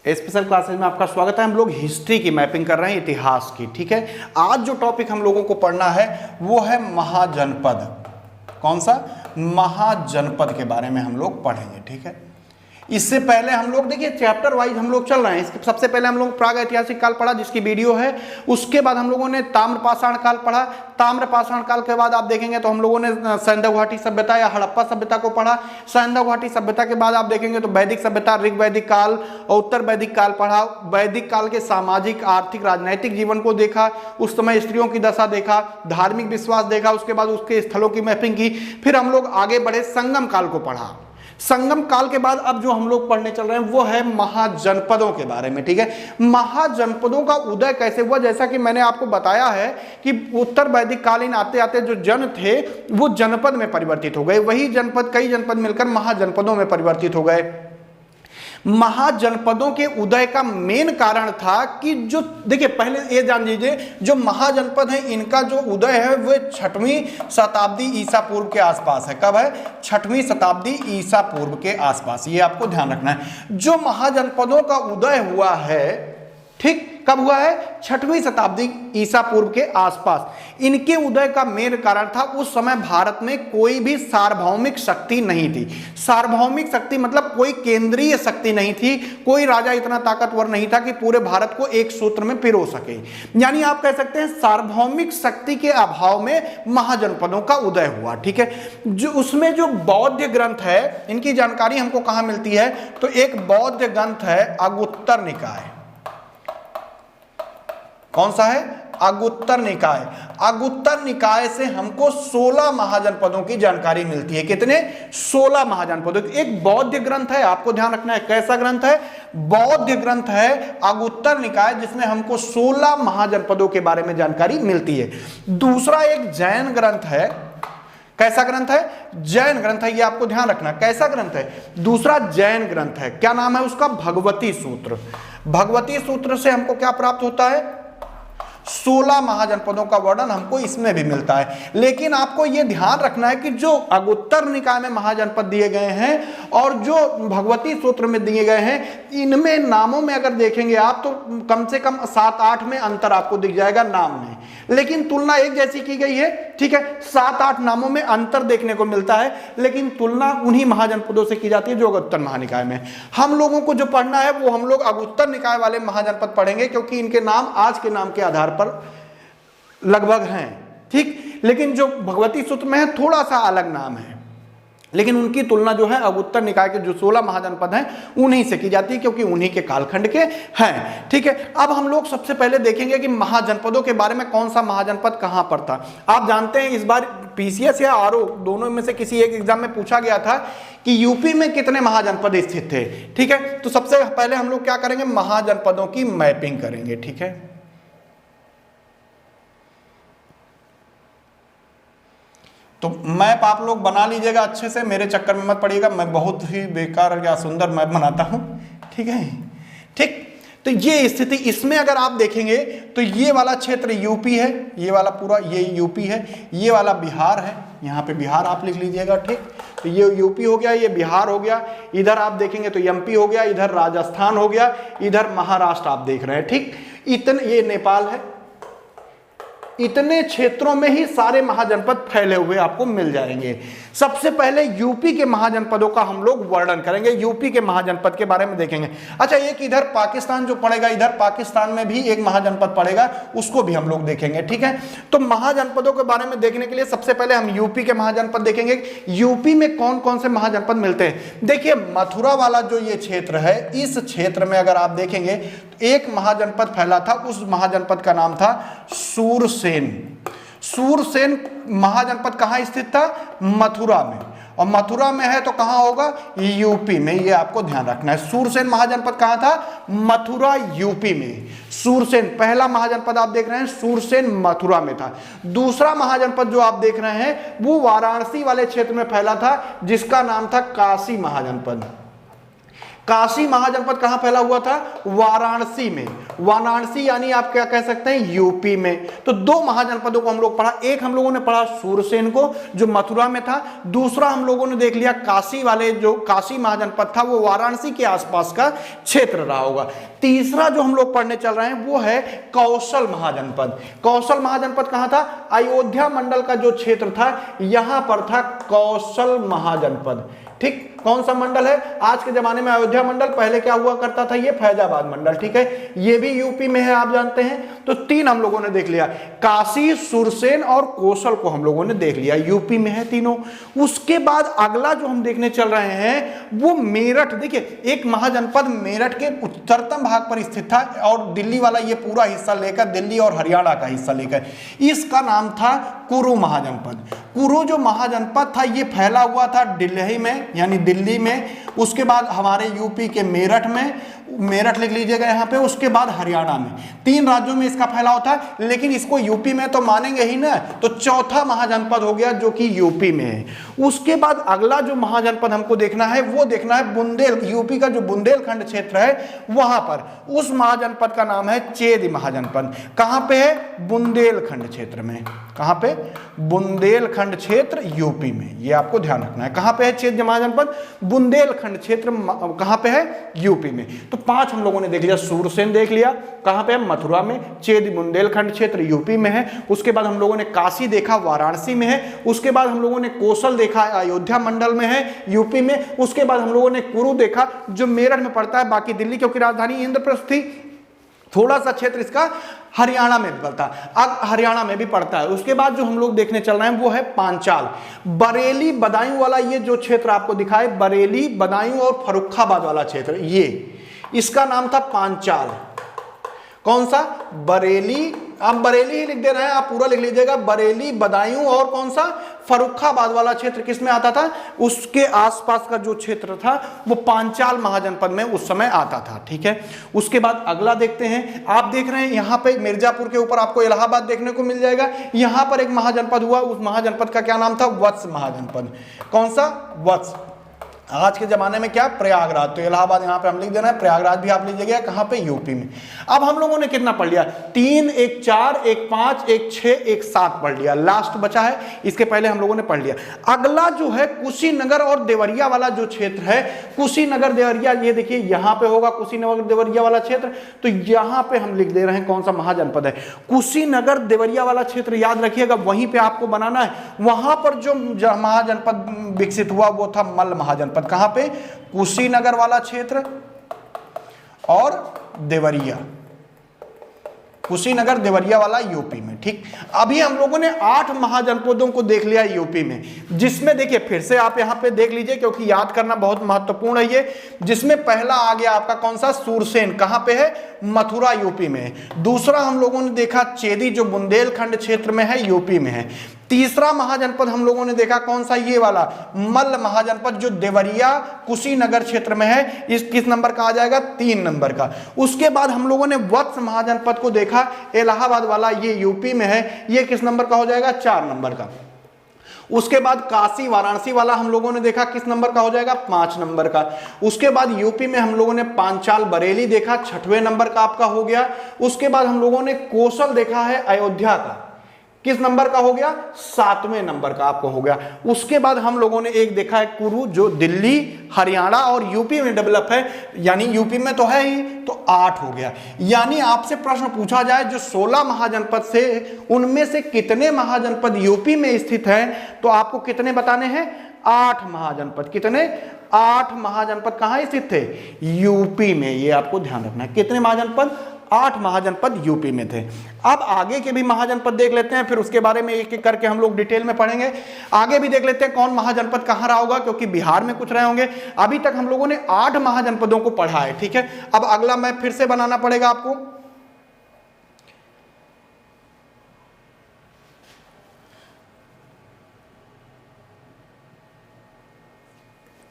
Special classes में आपका स्वागत है। हम लोग हिस्ट्री की मैपिंग कर रहे हैं, इतिहास की। ठीक है, आज जो टॉपिक हम लोगों को पढ़ना है वो है महाजनपद। कौन सा? महाजनपद के बारे में हम लोग पढ़ेंगे। ठीक है, इससे पहले हम लोग देखिए चैप्टर वाइज हम लोग चल रहे हैं। इसके सबसे पहले हम लोग प्राग ऐतिहासिक काल पढ़ा जिसकी वीडियो है। उसके बाद हम लोगों ने ताम्रपाषाण काल पढ़ा। ताम्रपाषाण काल के बाद आप देखेंगे तो हम लोगों ने सिंधु घाटी सभ्यता या हड़प्पा सभ्यता को पढ़ा। सिंधु घाटी सभ्यता के बाद आप देखेंगे तो वैदिक सभ्यता, ऋग वैदिक काल और उत्तर वैदिक काल पढ़ा। वैदिक काल के सामाजिक, आर्थिक, राजनैतिक जीवन को देखा। उस समय स्त्रियों की दशा देखा, धार्मिक विश्वास देखा। उसके बाद उसके स्थलों की मैपिंग की। फिर हम लोग आगे बढ़े, संगम काल को पढ़ा। संगम काल के बाद अब जो हम लोग पढ़ने चल रहे हैं वो है महाजनपदों के बारे में। ठीक है, महाजनपदों का उदय कैसे हुआ? जैसा कि मैंने आपको बताया है कि उत्तर वैदिक कालीन आते आते जो जन थे वो जनपद में परिवर्तित हो गए। वही जनपद, कई जनपद मिलकर महाजनपदों में परिवर्तित हो गए। महाजनपदों के उदय का मेन कारण था कि जो देखिए पहले ये जान लीजिए, जो महाजनपद है इनका जो उदय है वो 6वीं शताब्दी ईसा पूर्व के आसपास है। कब है? 6वीं शताब्दी ईसा पूर्व के आसपास। ये आपको ध्यान रखना है। जो महाजनपदों का उदय हुआ है, ठीक, कब हुआ है? 6वीं शताब्दी ईसा पूर्व के आसपास। इनके उदय का मेन कारण था उस समय भारत में कोई भी सार्वभौमिक शक्ति नहीं थी। सार्वभौमिक शक्ति मतलब कोई केंद्रीय शक्ति नहीं थी। कोई राजा इतना ताकतवर नहीं था कि पूरे भारत को एक सूत्र में पिरो सके। यानी आप कह सकते हैं सार्वभौमिक शक्ति के अभाव में महाजनपदों का उदय हुआ। ठीक है, जो उसमें जो बौद्ध ग्रंथ है इनकी जानकारी हमको कहां मिलती है? तो एक बौद्ध ग्रंथ है अगुत्तर निकाय। कौन सा है? अगुत्तर निकाय। अगुत्तर निकाय से हमको 16 महाजनपदों की जानकारी मिलती है। कितने? 16 महाजनपदों। एक बौद्ध ग्रंथ है, आपको ध्यान रखना है। कैसा ग्रंथ है? बौद्ध ग्रंथ है अगुत्तर निकाय, जिसमें हमको 16 महाजनपदों के बारे में जानकारी मिलती है। दूसरा एक जैन ग्रंथ है। कैसा ग्रंथ है? जैन ग्रंथ है। ये आपको ध्यान रखना। कैसा ग्रंथ है? दूसरा जैन ग्रंथ है। क्या नाम है उसका? भगवती सूत्र। भगवती सूत्र से हमको क्या प्राप्त होता है? 16 महाजनपदों का वर्णन हमको इसमें भी मिलता है। लेकिन आपको यह ध्यान रखना है कि जो अगुत्तर निकाय में महाजनपद दिए गए हैं और जो भगवती सूत्र में दिए गए हैं, इनमें नामों में अगर देखेंगे आप तो कम से कम 7-8 में अंतर आपको दिख जाएगा नाम में। लेकिन तुलना एक जैसी की गई है। ठीक है, 7-8 नामों में अंतर देखने को मिलता है, लेकिन तुलना उन्हीं महाजनपदों से की जाती है जो अगुत्तर महानिकाय में। हम लोगों को जो पढ़ना है वो हम लोग अगुत्तर निकाय वाले महाजनपद पढ़ेंगे, क्योंकि इनके नाम आज के नाम के आधार पर लगभग हैं। ठीक, लेकिन जो भगवती सूत्र में है थोड़ा सा अलग नाम है, लेकिन उनकी तुलना जो है अगुत्तर निकाय के जो 16 महाजनपद हैं उन्हीं से की जाती है, क्योंकि उन्हीं के कालखंड के हैं। ठीक है, अब हम लोग सबसे पहले देखेंगे कि महाजनपदों के बारे में कौन सा महाजनपद कहां पर था। आप जानते हैं इस बार पीसीएस या आरओ दोनों में से किसी एक एग्जाम में पूछा गया था कि यूपी में कितने महाजनपद स्थित थे। ठीक है, तो सबसे पहले हम लोग क्या करेंगे? महाजनपदों की मैपिंग करेंगे। ठीक है, तो मैप आप लोग बना लीजिएगा अच्छे से, मेरे चक्कर में मत पड़िएगा। मैं बहुत ही बेकार या सुंदर मैप बनाता हूं। ठीक है, ठीक, तो ये स्थिति इसमें अगर आप देखेंगे तो ये वाला क्षेत्र यूपी है, ये वाला पूरा ये यूपी है, ये वाला बिहार है। यहाँ पे बिहार आप लिख लीजिएगा। ठीक, तो ये यूपी हो गया, ये बिहार हो गया। इधर आप देखेंगे तो एमपी हो गया, इधर राजस्थान हो गया, इधर महाराष्ट्र आप देख रहे हैं। ठीक, इतने, ये नेपाल है। इतने क्षेत्रों में ही सारे महाजनपद फैले हुए आपको मिल जाएंगे। सबसे पहले यूपी के महाजनपदों का हम लोग वर्णन करेंगे, यूपी के महाजनपद के बारे में देखेंगे। अच्छा, एक इधर पाकिस्तान जो पड़ेगा, इधर पाकिस्तान में भी एक महाजनपद पड़ेगा, उसको भी हम लोग देखेंगे। ठीक है, तो महाजनपदों के बारे में देखने के लिए सबसे पहले हम यूपी के महाजनपद देखेंगे। यूपी में कौन कौन से महाजनपद मिलते हैं? देखिए, मथुरा वाला जो ये क्षेत्र है, इस क्षेत्र में अगर आप देखेंगे तो एक महाजनपद फैला था। उस महाजनपद का नाम था सूरसेन। सूरसेन महाजनपद कहां स्थित था? मथुरा में। और मथुरा में है तो कहां होगा? यूपी में। ये आपको ध्यान रखना है। सूरसेन महाजनपद कहां था? मथुरा, यूपी में। सूरसेन पहला महाजनपद आप देख रहे हैं, सूरसेन मथुरा में था। दूसरा महाजनपद जो आप देख रहे हैं वो वाराणसी वाले क्षेत्र में फैला था, जिसका नाम था काशी महाजनपद। काशी महाजनपद कहां फैला हुआ था? वाराणसी में। वाराणसी यानी आप क्या कह सकते हैं? यूपी में। तो दो महाजनपदों को हम लोग पढ़ा, एक हम लोगों ने पढ़ा सूरसेन को जो मथुरा में था, दूसरा हम लोगों ने देख लिया काशी वाले, जो काशी महाजनपद था वो वाराणसी के आसपास का क्षेत्र रहा होगा। तीसरा जो हम लोग पढ़ने चल रहे हैं वो है कौशल महाजनपद। कौशल महाजनपद कहां था? अयोध्या मंडल का जो क्षेत्र था यहां पर था कौशल महाजनपद। ठीक, कौन सा मंडल है? आज के जमाने में अयोध्या मंडल, पहले क्या हुआ करता था? ये फैजाबाद मंडल। ठीक है, ये भी यूपी में है, आप जानते हैं। तो तीन हम लोगों ने देख लिया, काशी, सुरसेन और कौशल को हम लोगों ने देख लिया, यूपी में है तीनों। उसके बाद अगला जो हम देखने चल रहे हैं वो मेरठ। देखिए, एक महाजनपद मेरठ के उत्तरतम भाग पर स्थित था और दिल्ली वाला ये पूरा हिस्सा लेकर, दिल्ली और हरियाणा का हिस्सा लेकर, इसका नाम था कुरु महाजनपद। कुरु जो महाजनपद था ये फैला हुआ था दिल्ली में, यानी दिल्ली में, उसके बाद हमारे यूपी के मेरठ में, मेरठ लिख लीजिएगा यहाँ पे, उसके बाद हरियाणा में, तीन राज्यों में इसका फैलाव था। लेकिन इसको यूपी में तो मानेंगे ही ना, तो चौथा महाजनपद हो गया जो कि यूपी में है। उसके बाद अगला जो महाजनपद हमको देखना है वो देखना है बुंदेल, यूपी का जो बुंदेलखंड क्षेत्र है वहां पर, उस महाजनपद का नाम है चेद महाजनपद। कहां पे है? बुंदेलखंड क्षेत्र में। कहां पे? बुंदेलखंड क्षेत्र यूपी में, ये आपको ध्यान रखना है। कहां पे है चेद महाजनपद? बुंदेलखंड क्षेत्र कहां पे है? यूपी में। तो पांच हम लोगों ने देख लिया, सूरसेन देख लिया, कहां पे है? मथुरा में। चेद बुंदेलखंड क्षेत्र यूपी में है। उसके बाद हम लोगों ने काशी देखा, वाराणसी में है। उसके बाद हम लोगों ने कौशल देखा, अयोध्या मंडल में है, यूपी में। उसके बाद हम लोगों ने कुरु देखा जो मेरठ में पड़ता है, बाकी दिल्ली क्योंकि राजधानी इंद्रप्रस्थ थी, थोड़ा सा क्षेत्र इसका हरियाणा में भी पड़ता है, अब हरियाणा में भी पड़ता है। उसके बाद जो हम लोग देखने चल रहे हैं वो है पांचाल, बरेली, बदायूं वाला ये जो क्षेत्र आपको दिखाए, बरेली, बदायूं और फर्रुखाबाद वाला क्षेत्र, ये इसका नाम था पांचाल। कौन सा? बरेली। आप बरेली ही लिख दे रहे हैं, आप पूरा लिख लीजिएगा, बरेली, बदायूं और कौन सा? फर्रुखाबाद वाला क्षेत्र किसमें आता था? उसके आसपास का जो क्षेत्र था वो पांचाल महाजनपद में उस समय आता था। ठीक है, उसके बाद अगला देखते हैं। आप देख रहे हैं यहाँ पे मिर्जापुर के ऊपर आपको इलाहाबाद देखने को मिल जाएगा। यहाँ पर एक महाजनपद हुआ, उस महाजनपद का क्या नाम था? वत्स महाजनपद। कौन सा? वत्स। आज के जमाने में क्या? प्रयागराज। तो इलाहाबाद यहाँ पे हम लिख देना है, प्रयागराज भी आप लीजिएगा, कहाँ पे? यूपी में। अब हम लोगों ने कितना पढ़ लिया? 3, 1, 4, 1, 5, 1, 6, 1, 7 पढ़ लिया। लास्ट बचा है, इसके पहले हम लोगों ने पढ़ लिया। अगला जो है कुशीनगर और देवरिया वाला जो क्षेत्र है, कुशीनगर देवरिया, ये देखिए यहाँ पे होगा कुशीनगर देवरिया वाला क्षेत्र। तो यहाँ पे हम लिख दे रहे हैं कौन सा महाजनपद है? कुशीनगर देवरिया वाला क्षेत्र, याद रखिएगा, वहीं पे आपको बनाना है। वहां पर जो महाजनपद विकसित हुआ वो था मल्ल महाजनपद। कहां पे? कुशीनगर वाला क्षेत्र और देवरिया, कुशीनगर देवरिया वाला यूपी में। ठीक, अभी हम लोगों ने 8 महाजनपदों को देख लिया यूपी में, जिसमें देखिए फिर से आप यहां पे देख लीजिए क्योंकि याद करना बहुत महत्वपूर्ण है ये। जिसमें पहला आ गया आपका कौन सा? सूरसेन। कहां पे है? मथुरा, यूपी में है। दूसरा हम लोगों ने देखा चेदी जो बुंदेलखंड क्षेत्र में है, यूपी में है। तीसरा महाजनपद हम लोगों ने देखा कौन सा? ये वाला मल्ल महाजनपद जो देवरिया कुशीनगर क्षेत्र में है। इस किस नंबर का आ जाएगा? 3 नंबर का। उसके बाद हम लोगों ने वत्स महाजनपद को देखा, इलाहाबाद वाला, ये यूपी में है, ये किस नंबर का हो जाएगा? 4 नंबर का। उसके बाद काशी वाराणसी वाला हम लोगों ने देखा, किस नंबर का हो जाएगा? 5 नंबर का। उसके बाद यूपी में हम लोगों ने पांचाल बरेली देखा, 6वें नंबर का आपका हो गया। उसके बाद हम लोगों ने कौशल देखा है अयोध्या का, किस नंबर का हो गया? 7वें नंबर का आपको हो गया। उसके बाद हम लोगों ने एक देखा है कुरु जो दिल्ली, हरियाणा और यूपी में डेवलप है, यानी यूपी में तो है ही, तो 8 हो गया। यानी आपसे प्रश्न पूछा जाए जो 16 महाजनपद से, उनमें से कितने महाजनपद यूपी में स्थित हैं, तो आपको कितने बताने हैं? 8 महाजनपद। कितने? 8 महाजनपद कहां स्थित थे? यूपी में। ये आपको ध्यान रखना है। कितने महाजनपद? 8 महाजनपद यूपी में थे। अब आगे के भी महाजनपद देख लेते हैं, फिर उसके बारे में एक एक करके हम लोग डिटेल में पढ़ेंगे। आगे भी देख लेते हैं कौन महाजनपद कहां रहा होगा, क्योंकि बिहार में कुछ रहे होंगे। अभी तक हम लोगों ने 8 महाजनपदों को पढ़ा है। ठीक है, अब अगला मैप फिर से बनाना पड़ेगा आपको।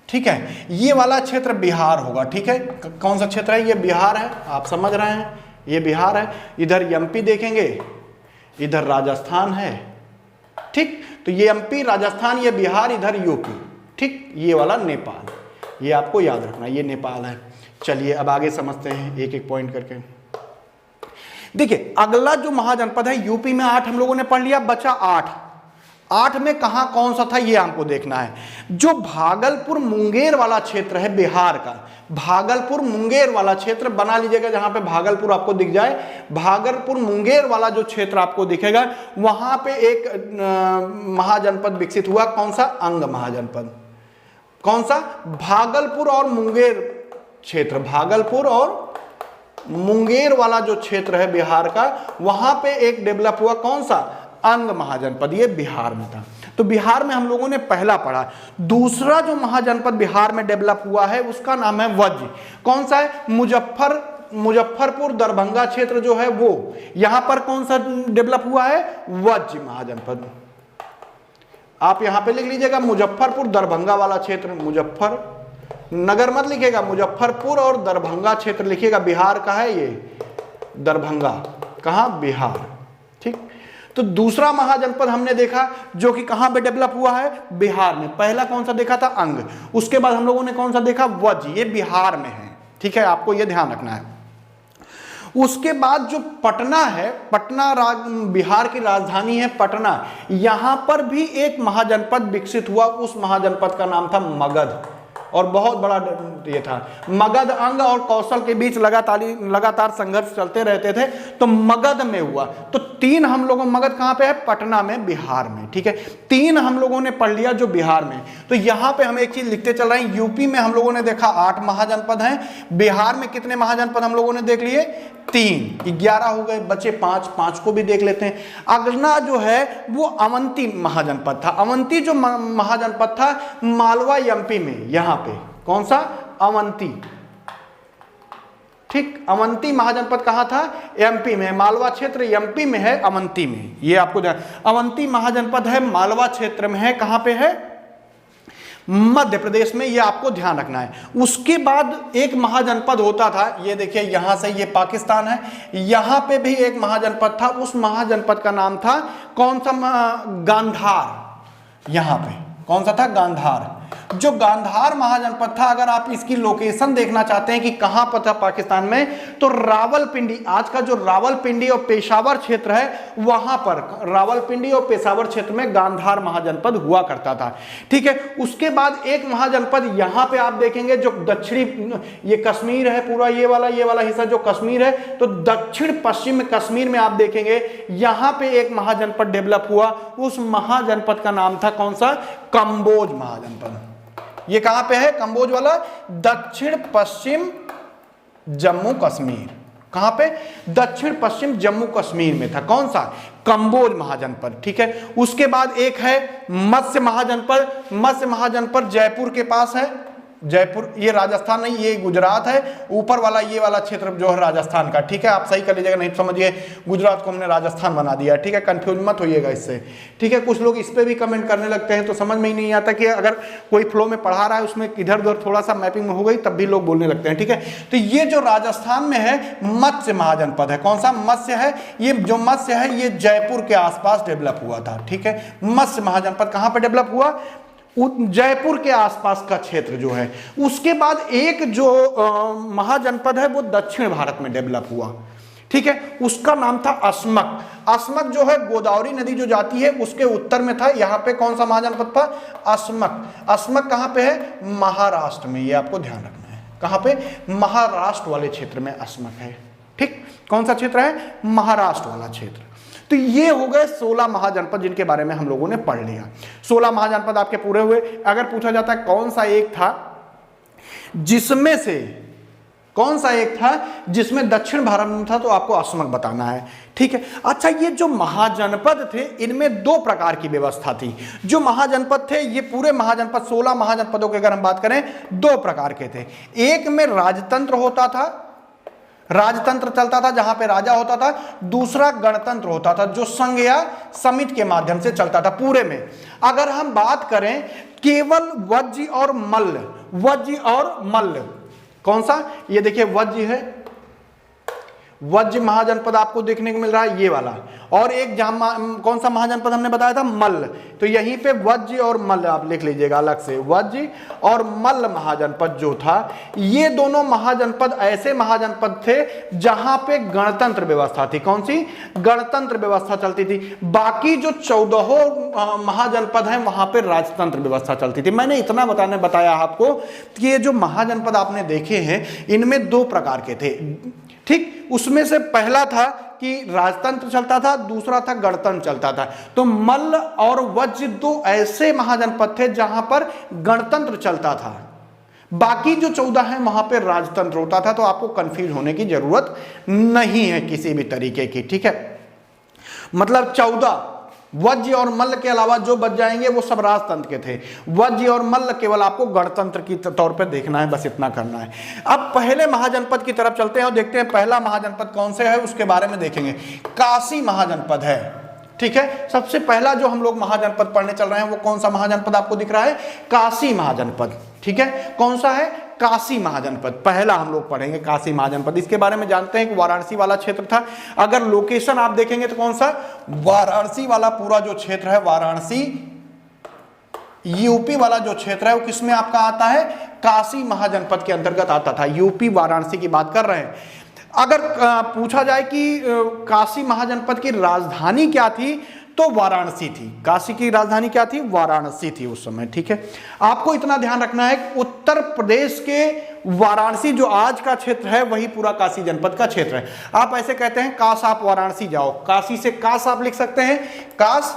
ठीक है, ये वाला क्षेत्र बिहार होगा। ठीक है, कौन सा क्षेत्र है? ये बिहार है, आप समझ रहे हैं, ये बिहार है। इधर एमपी देखेंगे, इधर राजस्थान है। ठीक, तो ये एमपी, राजस्थान, ये बिहार, इधर यूपी। ठीक, ये वाला नेपाल। ये आपको याद रखना, ये नेपाल है। चलिए अब आगे समझते हैं एक एक पॉइंट करके। देखिए अगला जो महाजनपद है, यूपी में 8 हम लोगों ने पढ़ लिया, बचा 8 में कहां कौन सा था ये हमको देखना है। जो भागलपुर मुंगेर वाला क्षेत्र है बिहार का, भागलपुर मुंगेर वाला क्षेत्र बना लीजिएगा, जहां पे भागलपुर आपको दिख जाए, भागलपुर मुंगेर वाला जो क्षेत्र आपको दिखेगा वहां पे एक महाजनपद विकसित हुआ। कौन सा? अंग महाजनपद। कौन सा? भागलपुर और मुंगेर क्षेत्र, भागलपुर और मुंगेर वाला जो क्षेत्र है बिहार का, वहां पे एक डेवलप हुआ। कौन सा? अंग महाजनपद। ये बिहार में था। तो बिहार में हम लोगों ने पहला पढ़ा। दूसरा जो महाजनपद बिहार में डेवलप हुआ है उसका नाम है वज्र। कौन सा है? मुजफ्फरपुर दरभंगा क्षेत्र जो है वो, यहां पर कौन सा डेवलप हुआ है? वज्र महाजनपद। आप यहां पे लिख लीजिएगा मुजफ्फरपुर दरभंगा वाला क्षेत्र, मुजफ्फर नगर मत लिखिएगा, मुजफ्फरपुर और दरभंगा क्षेत्र लिखिएगा। बिहार का है ये, दरभंगा। कहां? बिहार। ठीक। तो दूसरा महाजनपद हमने देखा जो कि कहां पे डेवलप हुआ है? बिहार में। पहला कौन सा देखा था? अंग। उसके बाद हम लोगों ने कौन सा देखा? वज्र। ये बिहार में है। ठीक है, आपको ये ध्यान रखना है। उसके बाद जो पटना है, पटना बिहार की राजधानी है पटना, यहां पर भी एक महाजनपद विकसित हुआ। उस महाजनपद का नाम था मगध, और बहुत बड़ा ये था। मगध अंग और कौशल के बीच लगातार संघर्ष चलते रहते थे, तो मगध में हुआ। तो 3 हम लोगों, मगध कहां पे है? पटना में, बिहार में। ठीक है, 3 हम लोगों ने पढ़ लिया जो बिहार में। तो यहां पे हम एक चीज लिखते चल रहे हैं, यूपी में हम लोगों ने देखा 8 महाजनपद हैं, बिहार में कितने महाजनपद हम लोगों ने देख लिए? 3, 11 हो गए, बचे 5 को भी देख लेते हैं। अगला जो है वो अवंती महाजनपद था। अवंती जो महाजनपद था मालवा एमपी में, यहां पे। कौन सा? अवंती। ठीक, अवंती महाजनपद कहां था? एमपी में। मालवा क्षेत्र एमपी में है, अवंती में। ये आपको अवंती महाजनपद है, मालवा क्षेत्र में है। कहां पे है? मध्य प्रदेश में। ये आपको ध्यान रखना है। उसके बाद एक महाजनपद होता था, ये देखिए यहां से, ये पाकिस्तान है, यहां पे भी एक महाजनपद था। उस महाजनपद का नाम था कौन सा? गांधार। यहां पे कौन सा था? गांधार। जो गांधार महाजनपद था, अगर आप इसकी लोकेशन देखना चाहते हैं कि कहां पर था पाकिस्तान में, तो रावलपिंडी, आज का जो रावलपिंडी और पेशावर क्षेत्र है, वहां पर रावलपिंडी और पेशावर क्षेत्र में गांधार महाजनपद हुआ करता था। ठीक है, उसके बाद एक महाजनपद यहां पे आप देखेंगे जो दक्षिणी, ये कश्मीर है पूरा, ये वाला हिस्सा जो कश्मीर है, तो दक्षिण पश्चिम कश्मीर में आप देखेंगे यहां पे एक महाजनपद डेवलप हुआ। उस महाजनपद का नाम था कौन सा? कंबोज महाजनपद। ये कहां पे है? कंबोज वाला, दक्षिण पश्चिम जम्मू कश्मीर। कहां पे? दक्षिण पश्चिम जम्मू कश्मीर में था। कौन सा? कंबोज महाजनपद। ठीक है, उसके बाद एक है मत्स्य महाजनपद। मत्स्य महाजनपद जयपुर के पास है। जयपुर, ये राजस्थान नहीं, ये गुजरात है। ऊपर वाला ये वाला क्षेत्र जो है राजस्थान का। ठीक है, आप सही कर लीजिएगा, नहीं समझिए गुजरात को हमने राजस्थान बना दिया। ठीक है, कंफ्यूज मत होइएगा इससे। ठीक है, कुछ लोग इस पे भी कमेंट करने लगते हैं तो समझ में ही नहीं आता कि अगर कोई फ्लो में पढ़ा रहा है उसमें इधर उधर थोड़ा सा मैपिंग हो गई तब भी लोग बोलने लगते हैं। ठीक है, तो ये जो राजस्थान में है मत्स्य महाजनपद है। कौन सा? मत्स्य है। ये जो मत्स्य है ये जयपुर के आसपास डेवलप हुआ था। ठीक है, मत्स्य महाजनपद कहां पर डेवलप हुआ? जयपुर के आसपास का क्षेत्र जो है। उसके बाद एक जो महाजनपद है वो दक्षिण भारत में डेवलप हुआ। ठीक है, उसका नाम था अस्मक। अस्मक जो है गोदावरी नदी जो जाती है उसके उत्तर में था। यहां पे कौन सा महाजनपद था? अस्मक। अस्मक कहां पे है? महाराष्ट्र में। ये आपको ध्यान रखना है, कहां पे? महाराष्ट्र वाले क्षेत्र में अस्मक है। ठीक, कौन सा क्षेत्र है? महाराष्ट्र वाला क्षेत्र। तो ये हो गए 16 महाजनपद जिनके बारे में हम लोगों ने पढ़ लिया। 16 महाजनपद आपके पूरे हुए। अगर पूछा जाता है कौन सा एक था जिसमें से, कौन सा एक था जिसमें दक्षिण भारत में था, तो आपको अस्मक बताना है। ठीक है, अच्छा, ये जो महाजनपद थे इनमें 2 प्रकार की व्यवस्था थी। जो महाजनपद थे, ये पूरे महाजनपद 16 महाजनपदों की अगर हम बात करें 2 प्रकार के थे। एक में राजतंत्र होता था, राजतंत्र चलता था जहां पे राजा होता था। दूसरा गणतंत्र होता था जो संघ या समिति के माध्यम से चलता था पूरे में। अगर हम बात करें केवल वज्र और मल्ल, वज्र और मल्ल, कौन सा? ये देखिए वज्र है, वज्र महाजनपद आपको देखने को मिल रहा है ये वाला, और एक कौन सा महाजनपद हमने बताया था, मल्ल। तो यहीं पे वज्ज और मल्ल आप लिख लीजिएगा अलग से, वज्ज और मल्ल महाजनपद जो था, ये दोनों महाजनपद ऐसे महाजनपद थे जहां पे गणतंत्र व्यवस्था थी। कौन सी? गणतंत्र व्यवस्था चलती थी। बाकी जो 14 महाजनपद हैं वहां पे राजतंत्र व्यवस्था चलती थी। मैंने इतना बताया आपको कि ये जो महाजनपद आपने देखे हैं इनमें दो प्रकार के थे, ठीक। उसमें से पहला था कि राजतंत्र चलता था, दूसरा था गणतंत्र चलता था। तो मल्ल और वज्ज दो ऐसे महाजनपद थे जहां पर गणतंत्र चलता था, बाकी जो 14 हैं वहां पे राजतंत्र होता था। तो आपको कंफ्यूज होने की जरूरत नहीं है किसी भी तरीके की, ठीक है। मतलब 14 वज्ज और मल्ल के अलावा जो बच जाएंगे वो सब राजतंत्र के थे। वज्ज और मल्ल केवल आपको गणतंत्र की तौर पे देखना है, बस इतना करना है। अब पहले महाजनपद की तरफ चलते हैं और देखते हैं पहला महाजनपद कौन से है, उसके बारे में देखेंगे। काशी महाजनपद है, ठीक है। सबसे पहला जो हम लोग महाजनपद पढ़ने चल रहे हैं वो कौन सा महाजनपद आपको दिख रहा है? काशी महाजनपद, ठीक है। कौन सा है? काशी महाजनपद पहला हम लोग पढ़ेंगे, काशी महाजनपद। इसके बारे में जानते हैं कि वाराणसी वाला क्षेत्र था। अगर लोकेशन आप देखेंगे तो कौन सा? वाराणसी वाला पूरा जो क्षेत्र है, वाराणसी यूपी वाला जो क्षेत्र है वो किसमें आपका आता है? काशी महाजनपद के अंतर्गत आता था। यूपी वाराणसी की बात कर रहे हैं। अगर पूछा जाए कि काशी महाजनपद की राजधानी क्या थी, तो वाराणसी थी। काशी की राजधानी क्या थी? वाराणसी थी उस समय, ठीक है। आपको इतना ध्यान रखना है कि उत्तर प्रदेश के वाराणसी जो आज का क्षेत्र है वही पूरा काशी जनपद का क्षेत्र है। आप ऐसे कहते हैं काश आप वाराणसी जाओ, काशी से काश आप लिख सकते हैं, काश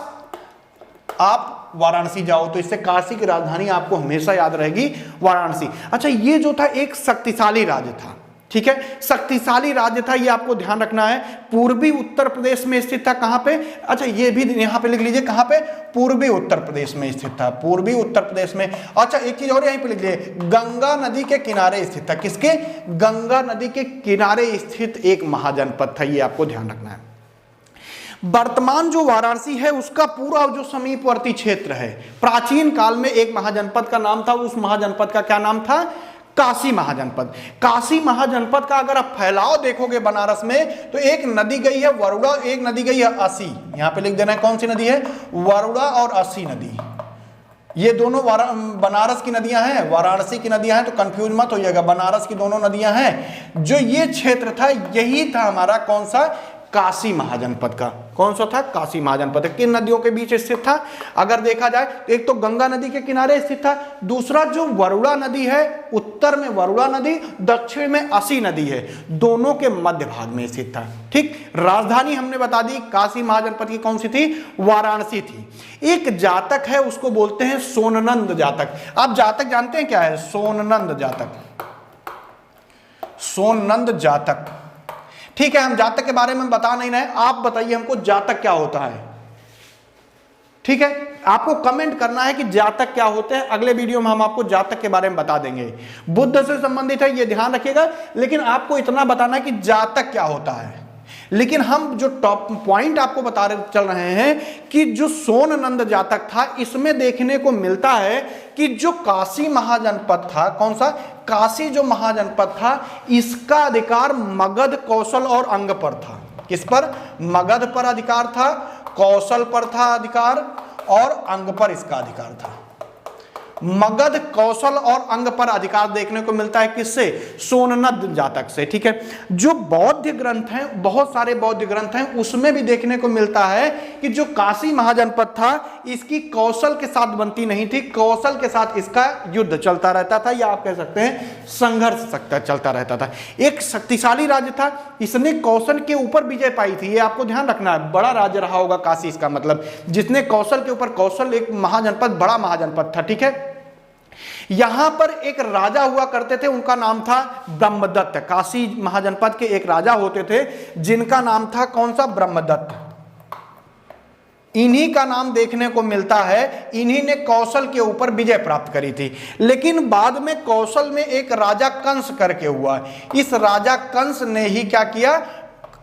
आप वाराणसी जाओ, तो इससे काशी की राजधानी आपको हमेशा याद रहेगी वाराणसी। अच्छा, ये जो था एक शक्तिशाली राज्य था, ठीक है। शक्तिशाली राज्य था, ये आपको ध्यान रखना है। पूर्वी उत्तर प्रदेश में स्थित था। कहां पे? अच्छा, ये भी यहां पे लिख लीजिए, कहां पे? पूर्वी उत्तर प्रदेश में स्थित था, पूर्वी उत्तर प्रदेश में। अच्छा, एक चीज और यहीं पे लिख लीजिए, गंगा नदी के किनारे स्थित था। किसके? गंगा नदी के किनारे स्थित एक महाजनपद था, ये आपको ध्यान रखना है। वर्तमान जो वाराणसी है उसका पूरा जो समीपवर्ती क्षेत्र है, प्राचीन काल में एक महाजनपद का नाम था, उस महाजनपद का क्या नाम था? काशी महाजनपद। काशी महाजनपद का अगर आप फैलाव देखोगे बनारस में, तो एक नदी गई है वरुणा, एक नदी गई है असी। यहां पे लिख देना है कौन सी नदी है? वरुणा और असी नदी। ये दोनों बनारस की नदियां हैं, वाराणसी की नदियां हैं, तो कंफ्यूज मत होइएगा, बनारस की दोनों नदियां हैं। जो ये क्षेत्र था यही था हमारा कौन सा? काशी महाजनपद का। कौन सा था? काशी महाजनपद। किन नदियों के बीच स्थित था? अगर देखा जाए तो एक तो गंगा नदी के किनारे स्थित था, दूसरा जो वरुणा नदी है, उत्तर में वरुणा नदी, दक्षिण में असी नदी है, दोनों के मध्य भाग में स्थित था, ठीक। राजधानी हमने बता दी काशी महाजनपद की कौन सी थी? वाराणसी थी। एक जातक है, उसको बोलते हैं सोननंद जातक। आप जातक जानते हैं क्या है? सोननंद जातक, सोननंद जातक, ठीक है। हम जातक के बारे में बता नहीं रहे, आप बताइए हमको जातक क्या होता है, ठीक है। आपको कमेंट करना है कि जातक क्या होते हैं। अगले वीडियो में हम आपको जातक के बारे में बता देंगे। बुद्ध से संबंधित है, ये ध्यान रखिएगा, लेकिन आपको इतना बताना है कि जातक क्या होता है। लेकिन हम जो टॉप पॉइंट आपको बता रहे चल रहे हैं कि जो सोननंद जातक था, इसमें देखने को मिलता है कि जो काशी महाजनपद था, कौन सा? काशी जो महाजनपद था, इसका अधिकार मगध, कौशल और अंग पर था। किस पर? मगध पर अधिकार था, कौशल पर था अधिकार, और अंग पर इसका अधिकार था। मगध, कौशल और अंग पर अधिकार देखने को मिलता है किससे? सोननंद जातक से, ठीक है। जो बौद्ध ग्रंथ हैं, बहुत सारे बौद्ध ग्रंथ हैं, उसमें भी देखने को मिलता है कि जो काशी महाजनपद था, इसकी कौशल के साथ बनती नहीं थी, कौशल के साथ इसका युद्ध चलता रहता था, या आप कह सकते हैं संघर्ष चलता रहता था। एक शक्तिशाली राज्य था, इसने कौशल के ऊपर विजय पाई थी, ये आपको ध्यान रखना है। बड़ा राज्य रहा होगा काशी, इसका मतलब जिसने कौशल के ऊपर, कौशल एक महाजनपद, बड़ा महाजनपद था, ठीक है। यहां पर एक राजा हुआ करते थे, उनका नाम था ब्रह्मदत्त। काशी महाजनपद के एक राजा होते थे जिनका नाम था कौन सा? ब्रह्मदत्त। इन्हीं का नाम देखने को मिलता है, इन्हीं ने कौशल के ऊपर विजय प्राप्त करी थी। लेकिन बाद में कौशल में एक राजा कंस करके हुआ, इस राजा कंस ने ही क्या किया?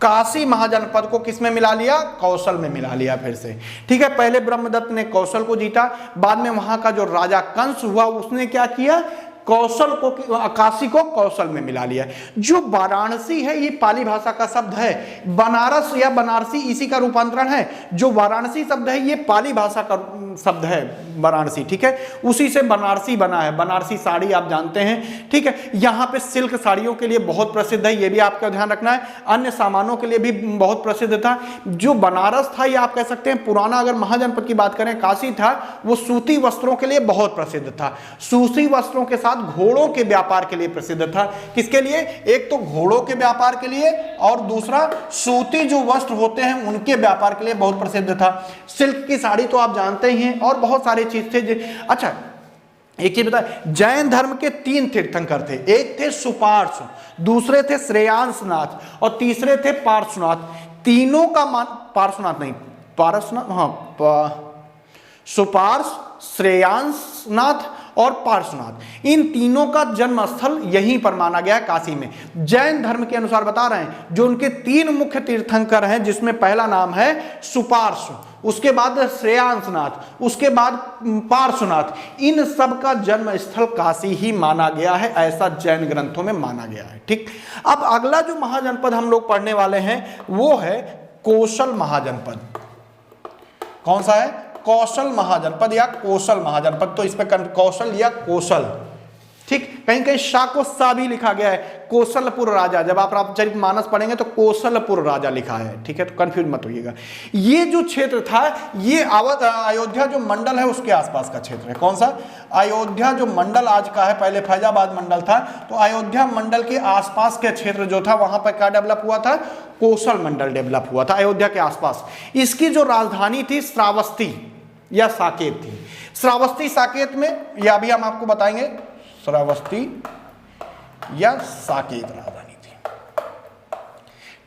काशी महाजनपद को किस में मिला लिया? कौशल में मिला लिया फिर से, ठीक है। पहले ब्रह्मदत्त ने कौशल को जीता, बाद में वहां का जो राजा कंस हुआ उसने क्या किया? कौशल को, काशी को कौशल में मिला लिया। जो वाराणसी है ये पाली भाषा का शब्द है, बनारस या बनारसी इसी का रूपांतरण है। जो वाराणसी शब्द है ये पाली भाषा का शब्द है वाराणसी, ठीक है, उसी से बनारसी बना है। बनारसी साड़ी आप जानते हैं, ठीक है। यहाँ पे सिल्क साड़ियों के लिए बहुत प्रसिद्ध है, ये भी आपका ध्यान रखना है। अन्य सामानों के लिए भी बहुत प्रसिद्ध था। जो बनारस था ये आप कह सकते हैं पुराना, अगर महाजनपद की बात करें काशी था, वो सूती वस्त्रों के लिए बहुत प्रसिद्ध था। सूती वस्त्रों के साथ घोड़ों के व्यापार के लिए प्रसिद्ध था। किसके लिए? एक तो घोड़ों के व्यापार के लिए और दूसरा सूती जो वस्त्र होते हैं उनके व्यापार के लिए बहुत प्रसिद्ध था। सिल्क की साड़ी तो आप जानते ही हैं, और बहुत सारे चीज थे। अच्छा एक चीज बता, जैन धर्म के 3 तीर्थंकर थे। एक थे सुपार्श, दूसरे थे श्रेयांसनाथ और तीसरे थे पार्श्वनाथ। तीनों का मान, पार्श्वनाथ नहीं, पारसनाथ, हाँ, सुपार्श, श्रेयांसनाथ और पार्श्वनाथ, इन तीनों का जन्म स्थल यहीं पर माना गया है काशी में। जैन धर्म के अनुसार बता रहे हैं, जो उनके 3 मुख्य तीर्थंकर हैं, जिसमें पहला नाम है सुपार्श, उसके बाद श्रेयांसनाथ, उसके बाद पार्श्वनाथ, इन सब का जन्म स्थल काशी ही माना गया है, ऐसा जैन ग्रंथों में माना गया है। ठीक, अब अगला जो महाजनपद हम लोग पढ़ने वाले हैं वो है कौशल महाजनपद। कौन सा है? कौशल महाजनपद या कोशल महाजनपद। तो इस पे कौशल या कोशल, ठीक, कहीं कहीं शा को सा भी लिखा गया है। कौशलपुर राजा, जब आप रामचरितमानस पढ़ेंगे तो कौशलपुर राजा लिखा है, ठीक है, तो कंफ्यूज मत होइएगा। ये जो क्षेत्र था ये अयोध्या जो मंडल है उसके आसपास का क्षेत्र है। कौन सा? अयोध्या जो मंडल आज का है, पहले फैजाबाद मंडल था, तो अयोध्या मंडल के आसपास के क्षेत्र जो था वहां पर क्या डेवलप हुआ था? कौशल मंडल डेवलप हुआ था अयोध्या के आसपास। इसकी जो राजधानी थी श्रावस्ती या साकेत थी। श्रावस्ती साकेत में, या अभी हम आपको बताएंगे, श्रावस्ती या साकेत राजधानी थी,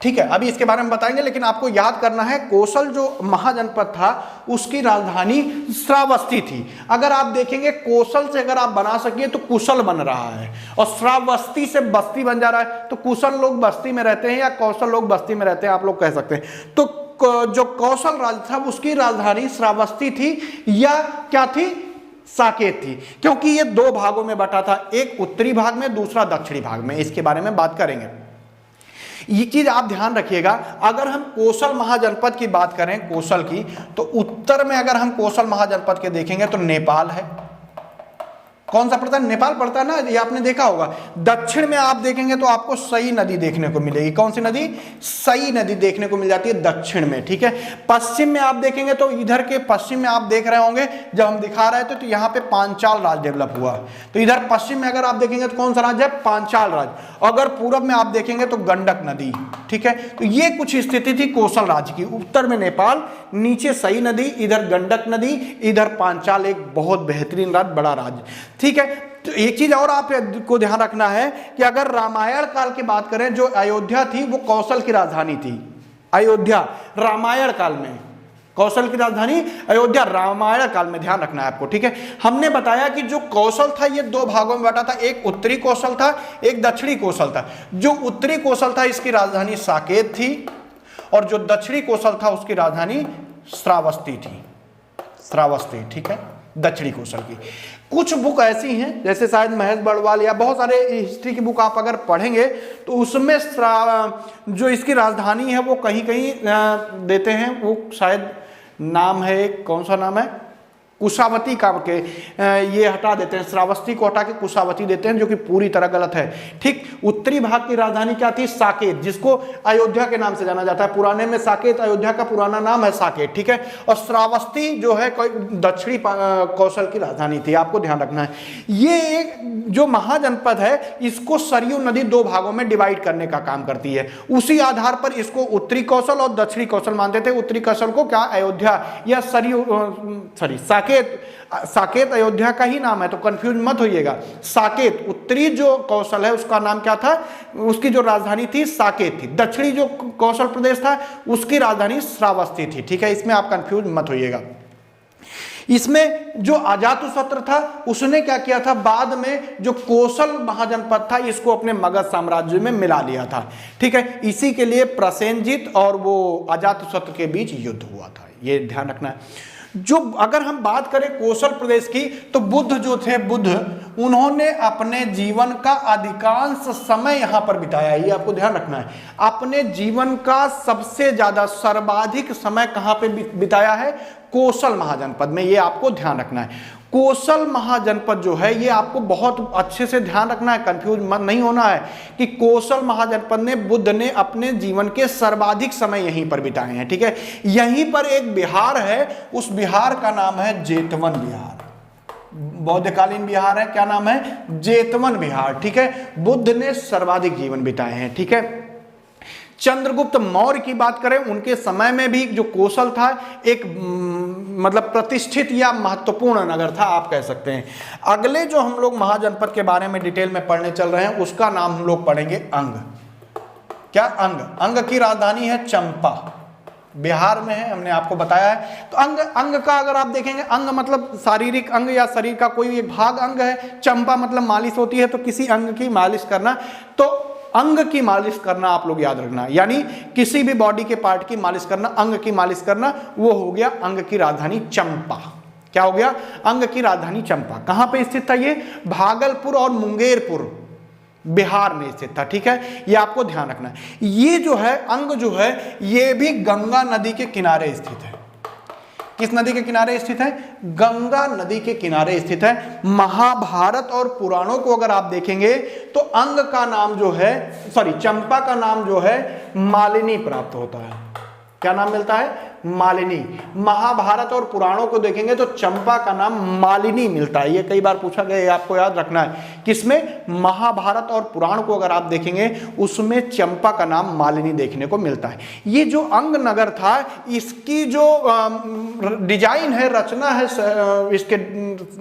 ठीक है, अभी इसके बारे में बताएंगे। लेकिन आपको याद करना है कौशल जो महाजनपद था उसकी राजधानी श्रावस्ती थी। अगर आप देखेंगे कौशल से अगर आप बना सकिए तो कुशल बन रहा है, और श्रावस्ती से बस्ती बन जा रहा है, तो कुशल लोग बस्ती में रहते हैं या कौशल लोग बस्ती में रहते हैं, आप लोग कह सकते हैं। तो जो कौशल राज्य था उसकी राजधानी श्रावस्ती थी या क्या थी? साकेत थी, क्योंकि ये 2 भागों में बटा था, एक उत्तरी भाग में, दूसरा दक्षिणी भाग में। इसके बारे में बात करेंगे। ये चीज आप ध्यान रखिएगा। अगर हम कौशल महाजनपद की बात करें, कौशल की, तो उत्तर में अगर हम कौशल महाजनपद के देखेंगे तो नेपाल है। कौन सा पड़ता है? नेपाल पड़ता है ना, ये आपने देखा होगा। दक्षिण में आप देखेंगे तो आपको सई नदी देखने को मिलेगी। कौन सी नदी? सई नदी देखने को मिल जाती है दक्षिण में, ठीक है। पश्चिम में आप देखेंगे तो इधर के पश्चिम में आप देख रहे होंगे, जब हम दिखा रहे थे तो यहाँ पे पांचाल राज डेवलप हुआ। तो इधर पश्चिम में अगर आप देखेंगे तो कौन सा राज्य है? पांचाल राज। अगर पूरब में आप देखेंगे तो गंडक नदी, ठीक है। तो ये कुछ स्थिति थी कौशल राज्य की। उत्तर में नेपाल, नीचे सई नदी, इधर गंडक नदी, इधर पांचाल, एक बहुत बेहतरीन राज्य, बड़ा राज्य, ठीक है। तो एक चीज और आपको ध्यान रखना है कि अगर रामायण काल की बात करें, जो अयोध्या थी वो कौशल की राजधानी थी। अयोध्या रामायण काल में, कौशल की राजधानी अयोध्या रामायण काल में, ध्यान रखना है आपको, ठीक है। हमने बताया कि जो कौशल था ये 2 भागों में बटा था, एक उत्तरी कौशल था, एक दक्षिणी कौशल था। जो उत्तरी कौशल था इसकी राजधानी साकेत थी, और जो दक्षिणी कौशल था उसकी राजधानी श्रावस्ती थी, श्रावस्ती, ठीक है, दक्षिणी कौशल की। कुछ बुक ऐसी हैं, जैसे शायद महेश बड़वाल या बहुत सारे हिस्ट्री की बुक आप अगर पढ़ेंगे तो उसमें जो इसकी राजधानी है वो कहीं कहीं देते हैं, वो शायद नाम है, कौन सा नाम है? कुशावती का के ये हटा देते हैं, श्रावस्ती को हटा के कुशावती देते हैं, जो कि पूरी तरह गलत है, ठीक। उत्तरी भाग की राजधानी क्या थी? साकेत, जिसको अयोध्या के नाम से जाना जाता है। पुराने में साकेत अयोध्या का पुराना नाम है, साकेत, ठीक है। और श्रावस्ती जो है दक्षिणी कौशल की राजधानी थी, आपको ध्यान रखना है। ये एक जो महाजनपद है इसको सरयू नदी 2 भागों में डिवाइड करने का काम करती है। उसी आधार पर इसको उत्तरी कौशल और दक्षिणी कौशल मानते थे। उत्तरी कौशल को क्या अयोध्या या सरयू, सॉरी साकेत अयोध्या का ही नाम है, तो कंफ्यूज मत होइएगा। साकेत उत्तरी जो कौशल है उसका नाम क्या था? उसकी जो राजधानी थी साकेत थी। दक्षिणी जो कौशल प्रदेश था उसकी राजधानी श्रावस्ती थी, ठीक है। इसमें आप कंफ्यूज मत होइएगा। इसमें जो अजातशत्रु था उसने क्या किया था, बाद में जो कौशल महाजनपद था इसको अपने मगध साम्राज्य में मिला लिया था, ठीक है। इसी के लिए प्रसेनजित और वो अजातशत्रु के बीच युद्ध हुआ था, ये ध्यान रखना है। जो अगर हम बात करें कोसल प्रदेश की, तो बुद्ध जो थे, बुद्ध उन्होंने अपने जीवन का अधिकांश समय यहां पर बिताया। ये आपको ध्यान रखना है, अपने जीवन का सबसे ज्यादा सर्वाधिक समय कहां पे बिताया है? कोसल महाजनपद में। ये आपको ध्यान रखना है। कोसल महाजनपद जो है ये आपको बहुत अच्छे से ध्यान रखना है, कंफ्यूज मत नहीं होना है कि कोसल महाजनपद ने बुद्ध ने अपने जीवन के सर्वाधिक समय यहीं पर बिताए हैं। ठीक है, यहीं पर एक बिहार है, उस बिहार का नाम है जेतवन बिहार, बौद्धकालीन बिहार है। क्या नाम है? जेतवन बिहार। ठीक है, बुद्ध ने सर्वाधिक जीवन बिताए हैं। ठीक है, चंद्रगुप्त मौर्य की बात करें, उनके समय में भी जो कोसल था एक मतलब प्रतिष्ठित या महत्वपूर्ण नगर था, आप कह सकते हैं। अगले जो हम लोग महाजनपद के बारे में डिटेल में पढ़ने चल रहे हैं, उसका नाम हम लोग पढ़ेंगे अंग। क्या? अंग। अंग की राजधानी है चंपा, बिहार में है, हमने आपको बताया है। तो अंग का अगर आप देखेंगे, अंग मतलब शारीरिक अंग या शरीर का कोई एक भाग अंग है। चंपा मतलब मालिश होती है, तो किसी अंग की मालिश करना, तो अंग की मालिश करना आप लोग याद रखना, यानी किसी भी बॉडी के पार्ट की मालिश करना, अंग की मालिश करना, वो हो गया अंग की राजधानी चंपा। क्या हो गया? अंग की राजधानी चंपा। कहां पे स्थित था ये? भागलपुर और मुंगेरपुर बिहार में स्थित था। ठीक है, ये आपको ध्यान रखना है। ये जो है अंग जो है ये भी गंगा नदी के किनारे स्थित है। किस नदी के किनारे स्थित है? गंगा नदी के किनारे स्थित है। महाभारत और पुराणों को अगर आप देखेंगे तो अंग का नाम जो है, चंपा का नाम जो है मालिनी प्राप्त होता है। क्या नाम मिलता है? मालिनी। महाभारत और पुराणों को देखेंगे तो चंपा का नाम मालिनी मिलता है। ये कई बार पूछा गया है, आपको याद रखना है। किसमें? महाभारत और पुराण को अगर आप देखेंगे उसमें चंपा का नाम मालिनी देखने को मिलता है। ये जो अंग नगर था, इसकी जो डिजाइन है, रचना है इसके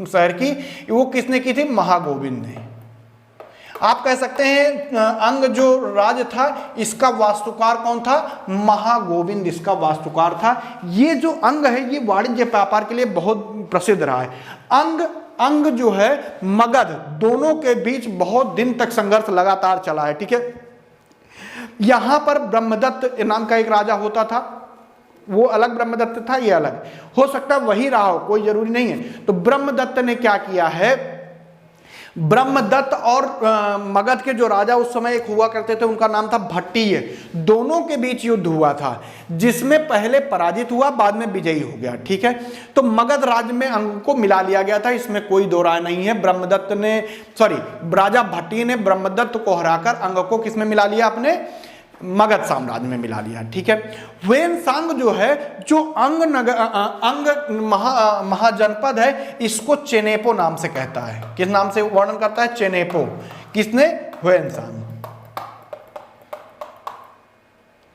शहर की, वो किसने की थी? महागोविंद ने। आप कह सकते हैं अंग जो राज्य था इसका वास्तुकार कौन था? महागोविंद इसका वास्तुकार था। ये जो अंग है ये वाणिज्य व्यापार के लिए बहुत प्रसिद्ध रहा है। अंग जो है मगध, दोनों के बीच बहुत दिन तक संघर्ष लगातार चला है। ठीक है, यहां पर ब्रह्मदत्त नाम का एक राजा होता था, वो अलग ब्रह्मदत्त था, ये अलग हो सकता है, वही रहा हो, कोई जरूरी नहीं है। तो ब्रह्मदत्त ने क्या किया है? ब्रह्मदत्त और मगध के जो राजा उस समय एक हुआ करते थे, उनका नाम था भट्टीय। दोनों के बीच युद्ध हुआ था, जिसमें पहले पराजित हुआ, बाद में विजयी हो गया। ठीक है, तो मगध राज्य में अंग को मिला लिया गया था, इसमें कोई दो राय नहीं है। राजा भट्टीय ने ब्रह्मदत्त को हराकर अंग को किसमें मिला लिया? अपने मगध साम्राज्य में मिला लिया। ठीक है, ह्वेनसांग जो है, जो अंग महाजनपद है, इसको चेनेपो नाम से कहता है। किस नाम से वर्णन करता है? चेनेपो। किसने? ह्वेनसांग।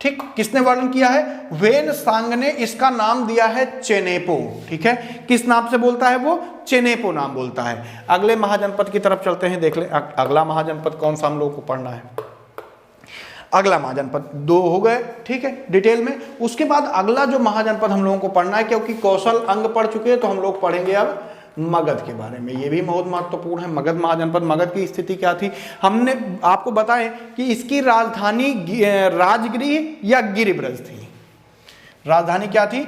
ठीक, किसने वर्णन किया है? ह्वेनसांग ने इसका नाम दिया है चेनेपो। ठीक है, किस नाम से बोलता है वो? चेनेपो नाम बोलता है। अगले महाजनपद की तरफ चलते हैं, देख ले अगला महाजनपद कौन सा हम लोगों को पढ़ना है। अगला महाजनपद, दो हो गए, ठीक है, डिटेल में। उसके बाद अगला जो महाजनपद हम लोगों को पढ़ना है, क्योंकि कौशल अंग पढ़ चुके हैं, तो हम लोग पढ़ेंगे अब मगध के बारे में। ये भी बहुत महत्वपूर्ण है। मगध महाजनपद, मगध की स्थिति क्या थी? हमने आपको बताएं कि इसकी राजधानी राजगृह या गिरिब्रज थी। राजधानी क्या थी?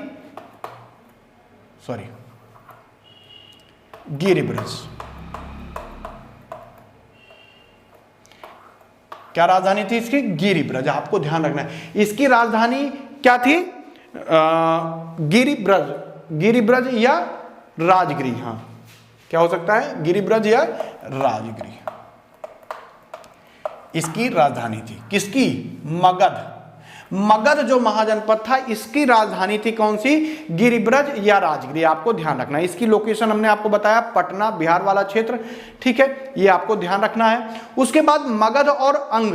गिरिब्रज। क्या राजधानी थी इसकी? गिरिब्रज। आपको ध्यान रखना है, इसकी राजधानी क्या थी? गिरिब्रज या राजगृह। हाँ, क्या हो सकता है? गिरिब्रज या राजगृह इसकी राजधानी थी। किसकी? मगध। मगध जो महाजनपद था, इसकी राजधानी थी कौन सी? गिरिब्रज या राजगृह। आपको ध्यान रखना है। इसकी लोकेशन हमने आपको बताया, पटना बिहार वाला क्षेत्र। ठीक है, ये आपको ध्यान रखना है। उसके बाद मगध और अंग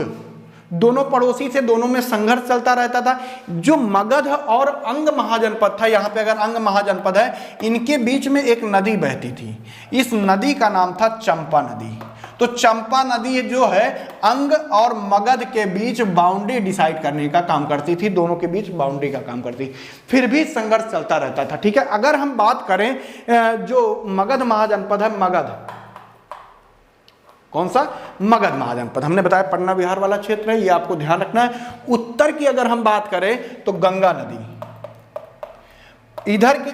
दोनों पड़ोसी थे, दोनों में संघर्ष चलता रहता था। जो मगध और अंग महाजनपद था, यहाँ पे अगर अंग महाजनपद है, इनके बीच में एक नदी बहती थी। इस नदी का नाम था चंपा नदी। तो चंपा नदी जो है अंग और मगध के बीच बाउंड्री डिसाइड करने का काम करती थी, दोनों के बीच बाउंड्री का काम करती, फिर भी संघर्ष चलता रहता था। ठीक है, अगर हम बात करें जो मगध महाजनपद है, मगध कौन सा? मगध महाजनपद, हमने बताया पटना बिहार वाला क्षेत्र है, ये आपको ध्यान रखना है। उत्तर की अगर हम बात करें तो गंगा नदी, इधर की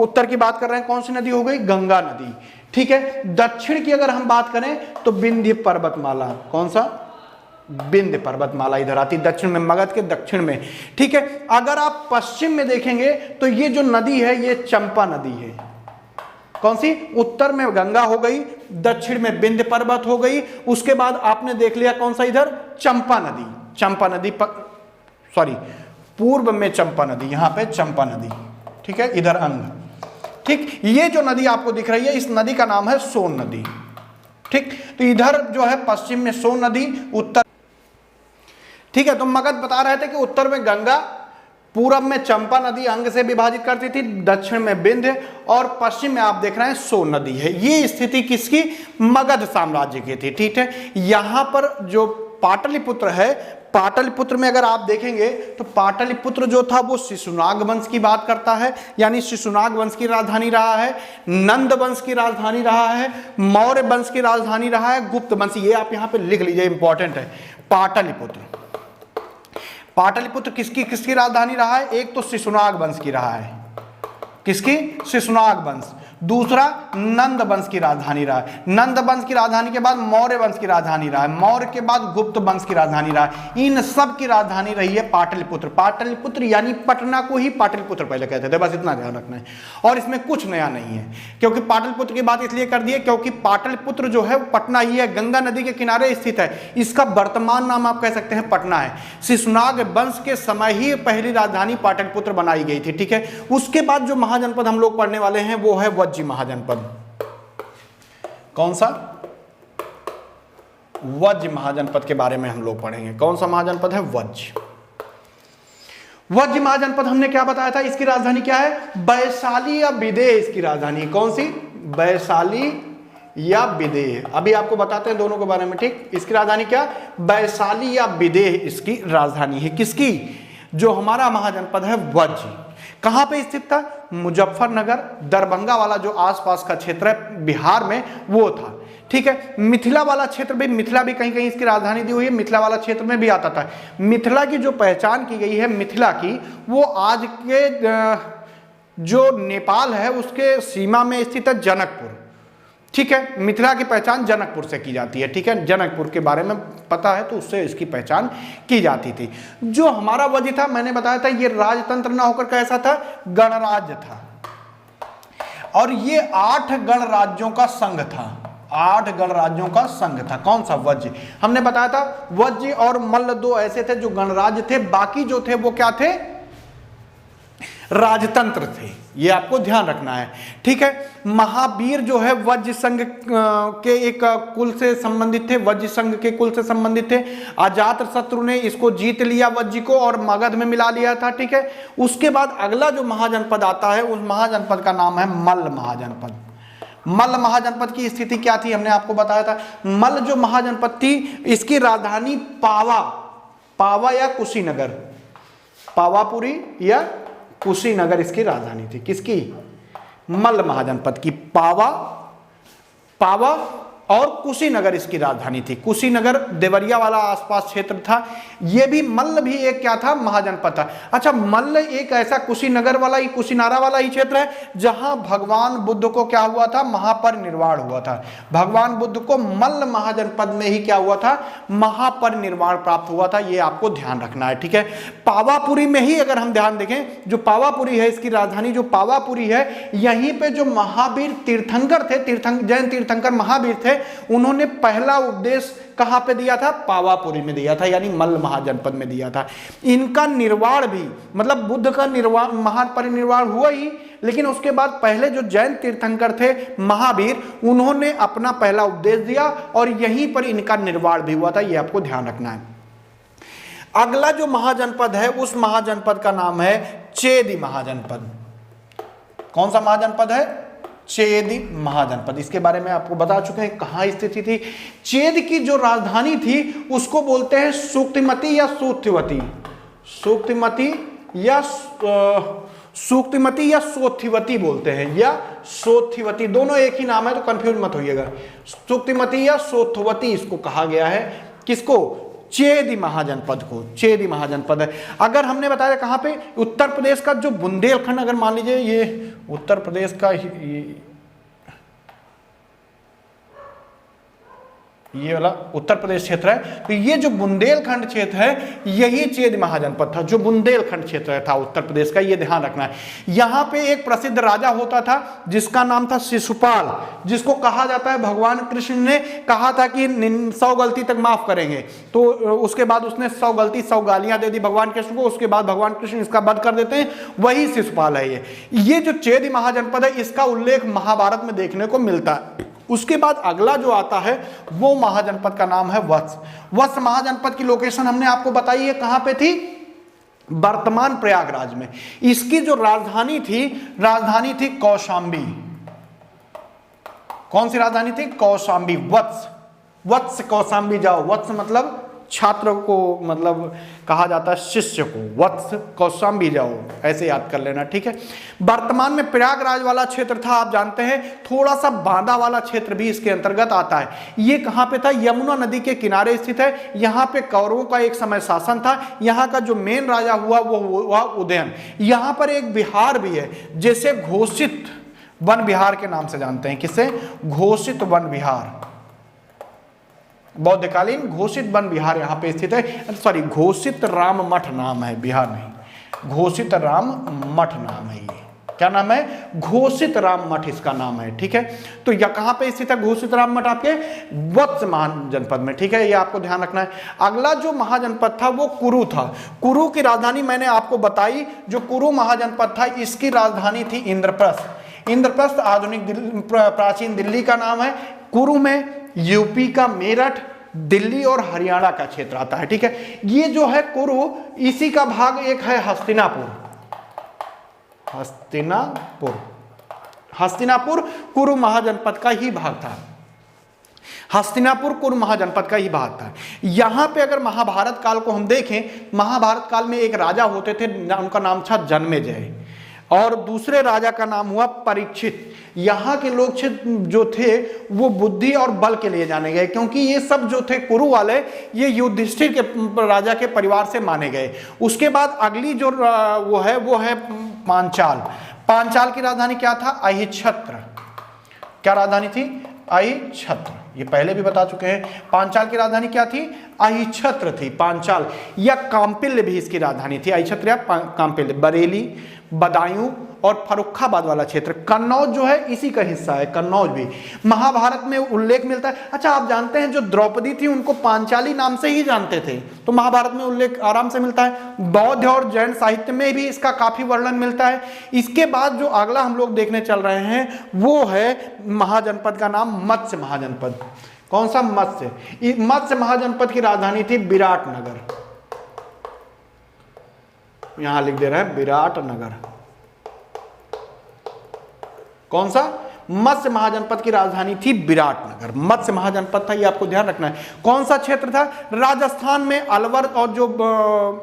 उत्तर की बात कर रहे हैं, कौन सी नदी हो गई? गंगा नदी। ठीक है, दक्षिण की अगर हम बात करें तो विंध्य पर्वतमाला। कौन सा? विंध्य पर्वतमाला इधर आती, दक्षिण में, मगध के दक्षिण में। ठीक है, अगर आप पश्चिम में देखेंगे तो ये जो नदी है ये चंपा नदी है। कौन सी? उत्तर में गंगा हो गई, दक्षिण में विंध्य पर्वत हो गई, उसके बाद आपने देख लिया कौन सा इधर? चंपा नदी। चंपा नदी सॉरी, पूर्व में चंपा नदी, यहां पे चंपा नदी। ठीक है, इधर अंग। ठीक, ये जो नदी आपको दिख रही है इस नदी का नाम है सोन नदी। ठीक, तो इधर जो है पश्चिम में सोन नदी, उत्तर। ठीक है, तो मगध बता रहे थे कि उत्तर में गंगा, पूरब में चंपा नदी अंग से विभाजित करती थी, दक्षिण में विंध्य, और पश्चिम में आप देख रहे हैं सोन नदी है। ये स्थिति किसकी? मगध साम्राज्य की थी। ठीक है, यहां पर जो पाटलिपुत्र है, पाटलिपुत्र में अगर आप देखेंगे तो पाटलिपुत्र जो था वो शिशुनाग वंश की बात करता है, यानी शिशुनाग वंश की राजधानी रहा है, नंद वंश की राजधानी रहा है, मौर्य वंश की राजधानी रहा है, गुप्त वंश। ये आप यहां पे लिख लीजिए, इंपॉर्टेंट है। पाटलिपुत्र, पाटलिपुत्र किसकी राजधानी रहा है? एक तो शिशुनाग वंश की रहा है। किसकी? शिशुनाग वंश। दूसरा नंद वंश की राजधानी रहा है। नंद वंश की राजधानी के बाद मौर्य वंश की राजधानी रहा है। मौर्य के बाद गुप्त वंश की राजधानी रहा है। इन सब की राजधानी रही है पाटलिपुत्र। पाटलिपुत्र यानी पटना को ही पाटलिपुत्र पहले कहते थे, बस इतना ध्यान रखना है। और इसमें कुछ नया नहीं है, क्योंकि पाटलिपुत्र की बात इसलिए कर दी है क्योंकि पाटलिपुत्र जो है पटना ही है, गंगा नदी के किनारे स्थित है। इसका वर्तमान नाम आप कह सकते हैं पटना है। शिशुनाग वंश के समय ही पहली राजधानी पाटलिपुत्र बनाई गई थी। ठीक है, उसके बाद जो महाजनपद हम लोग पढ़ने वाले हैं वो है वज्जी महाजनपद। कौन सा? वज्ज महाजनपद के बारे में हम लोग पढ़ेंगे। कौन सा महाजनपद है? वज्ज। वज्ज महाजनपद हमने क्या बताया था? इसकी राजधानी क्या है? वैशाली या विदेह इसकी राजधानी। कौन सी? वैशाली या विदेह। अभी आपको बताते हैं दोनों के बारे में। ठीक, इसकी राजधानी क्या? वैशाली या विदेह इसकी राजधानी है। किसकी? जो हमारा महाजनपद है वज्ज। कहां पे स्थित था? मुजफ्फरनगर, दरभंगा वाला जो आसपास का क्षेत्र है बिहार में, वो था। ठीक है, मिथिला वाला क्षेत्र भी, मिथिला भी कहीं कहीं इसकी राजधानी दी हुई है, मिथिला वाला क्षेत्र में भी आता था। मिथिला की जो पहचान की गई है मिथिला की, वो आज के जो नेपाल है उसके सीमा में स्थित है जनकपुर। ठीक है, मिथिला की पहचान जनकपुर से की जाती है। ठीक है, जनकपुर के बारे में पता है तो उससे इसकी पहचान की जाती थी। जो हमारा वज्ज था, मैंने बताया था ये राजतंत्र ना होकर कैसा था? गणराज्य था। और ये 8 गणराज्यों का संघ था। 8 गणराज्यों का संघ था। कौन सा? वज्ज। हमने बताया था वज्ज और मल्ल दो ऐसे थे जो गणराज्य थे, बाकी जो थे वो क्या थे? राजतंत्र थे। ये आपको ध्यान रखना है। ठीक है, महावीर जो है वज्ज संघ के एक कुल से संबंधित थे, वज्ज संघ के कुल से संबंधित थे। अजातशत्रु ने इसको जीत लिया वज्ज को और मगध में मिला लिया था। ठीक है, उसके बाद अगला जो महाजनपद आता है उस महाजनपद का नाम है मल्ल महाजनपद। मल्ल महाजनपद की स्थिति क्या थी? हमने आपको बताया था। मल्ल जो महाजनपद थी इसकी राजधानी पावा या कुशीनगर, पावापुरी या कुशीनगर इसकी राजधानी थी। किसकी? मल्ल महाजनपद की। पावा और कुशीनगर इसकी राजधानी थी। कुशीनगर देवरिया वाला आसपास क्षेत्र था। यह भी मल्ल भी एक क्या था? महाजनपद था। अच्छा, मल्ल एक ऐसा कुशीनगर वाला ही, कुशीनारा वाला ही क्षेत्र है जहां भगवान बुद्ध को क्या हुआ था? महापरिनिर्वाण हुआ था। भगवान बुद्ध को मल्ल महाजनपद में ही क्या हुआ था? महापरिनिर्वाण प्राप्त हुआ था। यह आपको ध्यान रखना है। ठीक है, पावापुरी में ही अगर हम ध्यान देखें, जो पावापुरी है इसकी राजधानी जो पावापुरी है, यहीं पे जो महावीर तीर्थंकर थे, जैन तीर्थंकर महावीर थे, उन्होंने पहला उपदेश कहां पे दिया था? पावापुरी में दिया था, यानी मल्ल महाजनपद में दिया था। इनका निर्वाण भी, मतलब बुद्ध का निर्वाण, महापरिनिर्वाण हुआ ही, लेकिन उसके बाद पहले जो जैन तीर्थंकर थे महावीर, उन्होंने अपना पहला उपदेश दिया और यहीं पर इनका निर्वाण भी हुआ था। यह आपको ध्यान रखना है। अगला जो महाजनपद है उस महाजनपद का नाम है चेदी महाजनपद। कौन सा महाजनपद है? चेदी महाजनपद। इसके बारे में आपको बता चुके हैं कहां स्थिति थी। चेद की जो राजधानी थी उसको बोलते हैं सूक्तिमती या सूक्तिवती। सूक्तिमती या सोथिवती बोलते हैं, या सोथिवती, दोनों एक ही नाम है तो कंफ्यूज मत होइएगा। सूक्तिमती या सोथवती इसको कहा गया है। किसको? चेदि महाजनपद को, चेदि महाजनपद है। अगर हमने बताया कहाँ पे, उत्तर प्रदेश का जो बुंदेलखंड, अगर मान लीजिए ये उत्तर प्रदेश का ये वाला उत्तर प्रदेश क्षेत्र है, तो ये जो बुंदेलखंड क्षेत्र है यही चेदि महाजनपद था, जो बुंदेलखंड क्षेत्र था उत्तर प्रदेश का, ये ध्यान रखना है। यहाँ पे एक प्रसिद्ध राजा होता था जिसका नाम था शिशुपाल, जिसको कहा जाता है भगवान कृष्ण ने कहा था कि 100 गलती तक माफ करेंगे, तो उसके बाद उसने 100 गलती 100 गालियां दे दी भगवान कृष्ण को, उसके बाद भगवान कृष्ण इसका वध कर देते हैं, वही शिशुपाल है ये जो चेदि महाजनपद है इसका उल्लेख महाभारत में देखने को मिलता है। उसके बाद अगला जो आता है वो महाजनपद का नाम है वत्स। वत्स महाजनपद की लोकेशन हमने आपको बताई है, कहां पे थी, वर्तमान प्रयागराज में। इसकी जो राजधानी थी कौशांबी। कौन सी राजधानी थी, कौशांबी। वत्स कौशांबी जाओ, वत्स मतलब छात्र को, मतलब कहा जाता है शिष्य को, वत्स कौशांबी जाओ, ऐसे याद कर लेना, ठीक है। वर्तमान में प्रयागराज वाला क्षेत्र था, आप जानते हैं, थोड़ा सा बांदा वाला क्षेत्र भी इसके अंतर्गत आता है। ये कहां पे था, यमुना नदी के किनारे स्थित है। यहां पे कौरवों का एक समय शासन था। यहां का जो मेन राजा हुआ वो हुआ उदयन। यहां पर एक विहार भी है जैसे घोषित वन विहार के नाम से जानते हैं, किसे, घोषित वन विहार, बौद्धकालीन घोषित वन विहार यहाँ पे स्थित है। सॉरी, घोषित राम मठ नाम है, बिहार नहीं, घोषित राम मठ नाम है। ये क्या नाम है, घोषित राम मठ इसका नाम है, ठीक है। तो यह कहाँ पे स्थित है घोषित राम मठ, आपके वत्स महाजनपद में, ठीक है, ये आपको ध्यान रखना है। अगला जो महाजनपद था वो कुरु था। कुरु की राजधानी मैंने आपको बताई, जो कुरु महाजनपद था इसकी राजधानी थी इंद्रप्रस्थ। इंद्रप्रस्थ आधुनिक प्राचीन दिल्ली का नाम है। कुरु में यूपी का मेरठ, दिल्ली और हरियाणा का क्षेत्र आता है, ठीक है। ये जो है कुरु, इसी का भाग एक है हस्तिनापुर। हस्तिनापुर कुरु महाजनपद का ही भाग था। हस्तिनापुर कुरु महाजनपद का ही भाग था। यहां पे अगर महाभारत काल को हम देखें, महाभारत काल में एक राजा होते थे, उनका नाम था जन्मेजय, और दूसरे राजा का नाम हुआ परीक्षित। यहाँ के लोग जो थे वो बुद्धि और बल के लिए जाने गए, क्योंकि ये सब जो थे कुरु वाले, ये युधिष्ठिर के राजा के परिवार से माने गए। उसके बाद अगली जो वो है पांचाल। पांचाल की राजधानी क्या था, अहिच्छत्र। क्या राजधानी थी, अहिच्छत्र, ये पहले भी बता चुके हैं। पांचाल की राजधानी क्या थी, अहिच्छत्र थी। पांचाल या कांपिल्य भी इसकी राजधानी थी, अहिच्छत्र या कांपिल्य। बरेली, बदायूं और फर्रुखाबाद वाला क्षेत्र, कन्नौज जो है इसी का हिस्सा है, कन्नौज भी महाभारत में उल्लेख मिलता है। अच्छा, आप जानते हैं जो द्रौपदी थी उनको पांचाली नाम से ही जानते थे, तो महाभारत में उल्लेख आराम से मिलता है। बौद्ध और जैन साहित्य में भी इसका काफी वर्णन मिलता है। इसके बाद जो अगला हम लोग देखने चल रहे हैं वो है महाजनपद का नाम मत्स्य महाजनपद। कौन सा, मत्स्य। मत्स्य महाजनपद की राजधानी थी विराटनगर। यहां लिख दे रहे हैं विराटनगर। कौन सा, मत्स्य महाजनपद की राजधानी थी विराटनगर। मत्स्य महाजनपद था, ये आपको ध्यान रखना है। कौन सा क्षेत्र था, राजस्थान में अलवर और जो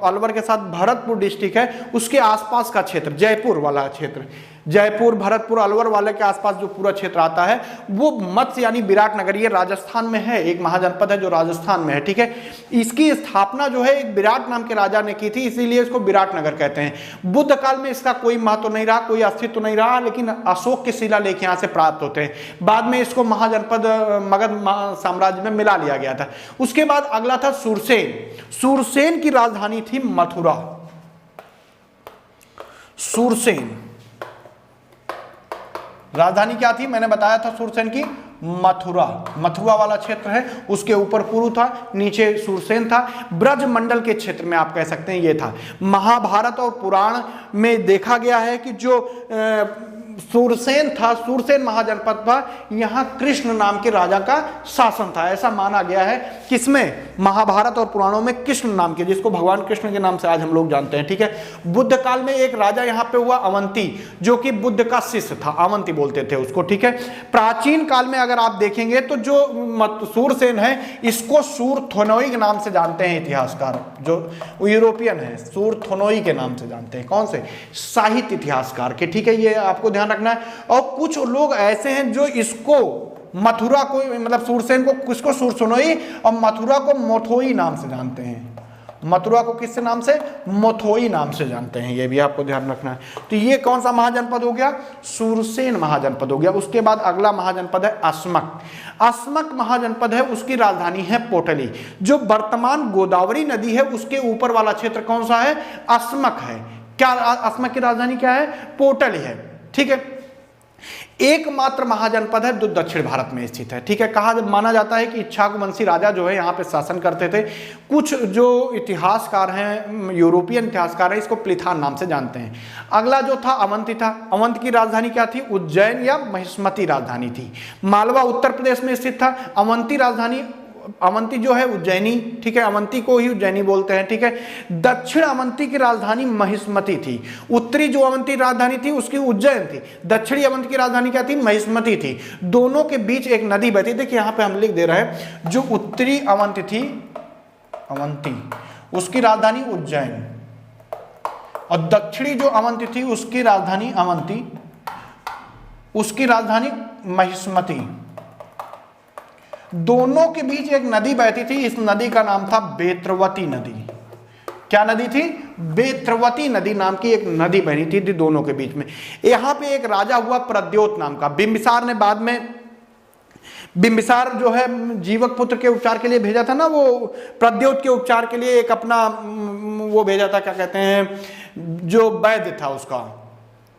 अलवर के साथ भरतपुर डिस्ट्रिक्ट है उसके आसपास का क्षेत्र, जयपुर वाला क्षेत्र, जयपुर, भरतपुर, अलवर वाले के आसपास जो पूरा क्षेत्र आता है वो मत्स्य यानी विराटनगर, ये राजस्थान में है। एक महाजनपद है जो राजस्थान में है, ठीक है। इसकी स्थापना जो है एक विराट नाम के राजा ने की थी, इसीलिए इसको विराटनगर कहते हैं। बुद्ध काल में इसका कोई महत्व नहीं रहा, कोई अस्तित्व नहीं रहा, लेकिन अशोक के शिलालेख यहाँ से प्राप्त होते हैं। बाद में इसको महाजनपद मगध साम्राज्य में मिला लिया गया था। उसके बाद अगला था सूरसेन। सूरसेन की राजधानी थी मथुरा। सूरसेन राजधानी क्या थी, मैंने बताया था सूरसेन की, मथुरा। मथुरा वाला क्षेत्र है, उसके ऊपर कुरु था, नीचे सूरसेन था। ब्रज मंडल के क्षेत्र में आप कह सकते हैं ये था। महाभारत और पुराण में देखा गया है कि जो सूरसेन था, सूरसेन महाजनपद पर, यहाँ कृष्ण नाम के राजा का शासन था, ऐसा माना गया है। किसमें, महाभारत और पुराणों में कृष्ण नाम के, जिसको भगवान कृष्ण के नाम से आज हम लोग जानते हैं, ठीक है। बुद्ध काल में एक राजा यहाँ पे हुआ अवंती, जो कि बुद्ध का शिष्य था, अवंती बोलते थे उसको, ठीक है। प्राचीन काल में अगर आप देखेंगे तो जो सूरसेन है इसको सूरथोनोई के नाम से जानते हैं इतिहासकार, जो यूरोपियन है, सूरथोनोई के नाम से जानते हैं। कौन से, साहित्य इतिहासकार के, ठीक है, ये आपको ध्यान रखना है। और कुछ लोग ऐसे हैं जो इसको मथुरा को मतलब सूरसेन को किसको सुरसुनोई और मथुरा को मोथोई नाम से जानते हैं। मथुरा को किस नाम से? मोथोई नाम से जानते हैं, ये भी आपको ध्यान रखना है। तो ये कौन सा महाजनपद हो गया? सूरसेन महाजनपद हो गया। उसके बाद अगला महाजनपद है अस्मक। अस्मक महाजनपद है, उसकी राजधानी है पोटली। जो वर्तमान गोदावरी नदी है उसके ऊपर वाला क्षेत्र कौन सा है? अस्मक है। क्या अस्मक की राजधानी क्या है? पोटली है। ठीक है, एकमात्र महाजनपद है जो दक्षिण भारत में स्थित है। ठीक है, कहा माना जाता है कि इक्ष्वाकु वंशी राजा जो है यहाँ पे शासन करते थे। कुछ जो इतिहासकार हैं, यूरोपियन इतिहासकार हैं, इसको प्लिथान नाम से जानते हैं। अगला जो था अवंती था। अवंत की राजधानी क्या थी? उज्जैन या महिष्मती राजधानी थी। मालवा उत्तर प्रदेश में स्थित था। अवंती राजधानी, अवंती जो है उज्जैनी, ठीक है, अवंती को ही उज्जैनी बोलते हैं। ठीक है, दक्षिण अवंती की राजधानी महिष्मती थी। उत्तरी जो अवंती राजधानी थी उसकी उज्जैन थी। दक्षिणी अवंती की राजधानी क्या थी? महिष्मती थी। दोनों के बीच एक नदी बहती। देखिए यहाँ पे हम लिख दे रहे हैं, जो उत्तरी अवंती थी, अवंती, उसकी राजधानी उज्जैन, और दक्षिणी जो अवंती थी उसकी राजधानी अवंती, उसकी राजधानी महिष्मती। दोनों के बीच एक नदी बहती थी। इस नदी का नाम था बेत्रवती नदी। क्या नदी थी? बेत्रवती नदी नाम की एक नदी बहनी थी दोनों के बीच में। यहां पे एक राजा हुआ प्रद्योत नाम का। बिंबिसार ने बाद में, बिंबिसार जो है जीवक पुत्र के उपचार के लिए भेजा था ना, वो प्रद्योत के उपचार के लिए एक अपना वो भेजा था, क्या कहते हैं, जो वैद्य था उसका।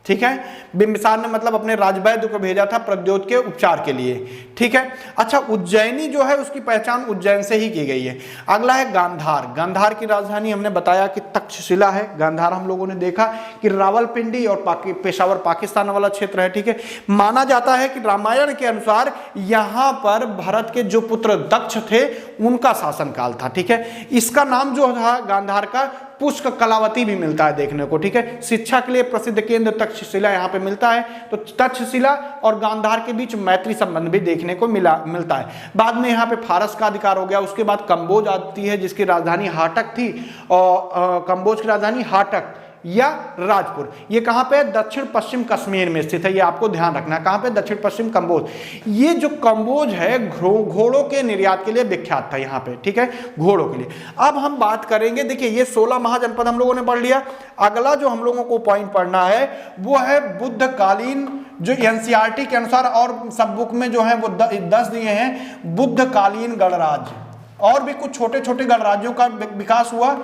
ठीक है, बिंबिसार ने मतलब अपने राजवैद्य को भेजा था प्रद्योत के उपचार के लिए। ठीक है, अच्छा, उज्जैनी जो है उसकी पहचान उज्जैन से ही की गई है। अगला है गांधार। गांधार की राजधानी हमने बताया कि तक्षशिला है। गांधार हम लोगों ने देखा कि रावलपिंडी और पेशावर पाकिस्तान वाला क्षेत्र है। ठीक है, माना जाता है कि रामायण के अनुसार यहाँ पर भरत के जो पुत्र दक्ष थे उनका शासनकाल था। ठीक है, इसका नाम जो था गांधार का पुष्क कलावती भी मिलता है देखने को। ठीक है, शिक्षा के लिए प्रसिद्ध केंद्र तक्षशिला यहाँ पे मिलता है। तो तक्षशिला और गांधार के बीच मैत्री संबंध भी देखने को मिलता है। बाद में यहाँ पे फारस का अधिकार हो गया। उसके बाद कंबोज आती है जिसकी राजधानी हाटक थी, और कंबोज की राजधानी हाटक या राजपुर। ये कहाँ पे? दक्षिण पश्चिम कश्मीर में स्थित है। ये आपको ध्यान रखना है। कहाँ पे? दक्षिण पश्चिम कंबोज। ये जो कंबोज है घोड़ों के निर्यात के लिए विख्यात था यहाँ पे। ठीक है, घोड़ों के लिए। अब हम बात करेंगे, देखिए ये 16 महाजनपद हम लोगों ने पढ़ लिया। अगला जो हम लोगों को पॉइंट पढ़ना है वो है बुद्धकालीन, जो एनसीईआरटी के अनुसार और सब बुक में जो है वो 10 दिए हैं, बुद्धकालीन गणराज्य। और भी कुछ छोटे छोटे गणराज्यों का विकास हुआ।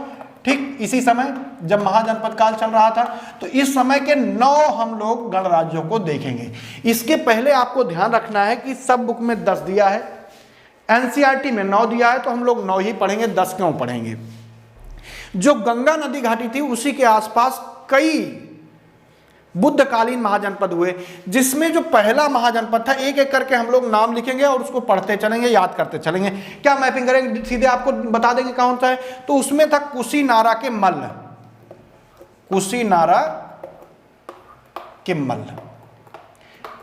ठीक इसी समय जब महाजनपद काल चल रहा था, तो इस समय के 9 हम लोग गणराज्यों को देखेंगे। इसके पहले आपको ध्यान रखना है कि सब बुक में 10 दिया है, एनसीईआरटी में 9 दिया है, तो हम लोग 9 ही पढ़ेंगे, 10 क्यों पढ़ेंगे। जो गंगा नदी घाटी थी उसी के आसपास कई बुद्धकालीन महाजनपद हुए, जिसमें जो पहला महाजनपद था, एक एक करके हम लोग नाम लिखेंगे और उसको पढ़ते चलेंगे, याद करते चलेंगे। क्या मैपिंग करेंगे? सीधे आपको बता देंगे कौन सा है। तो उसमें था कुशीनारा के मल्ल। कुशीनारा के मल्ल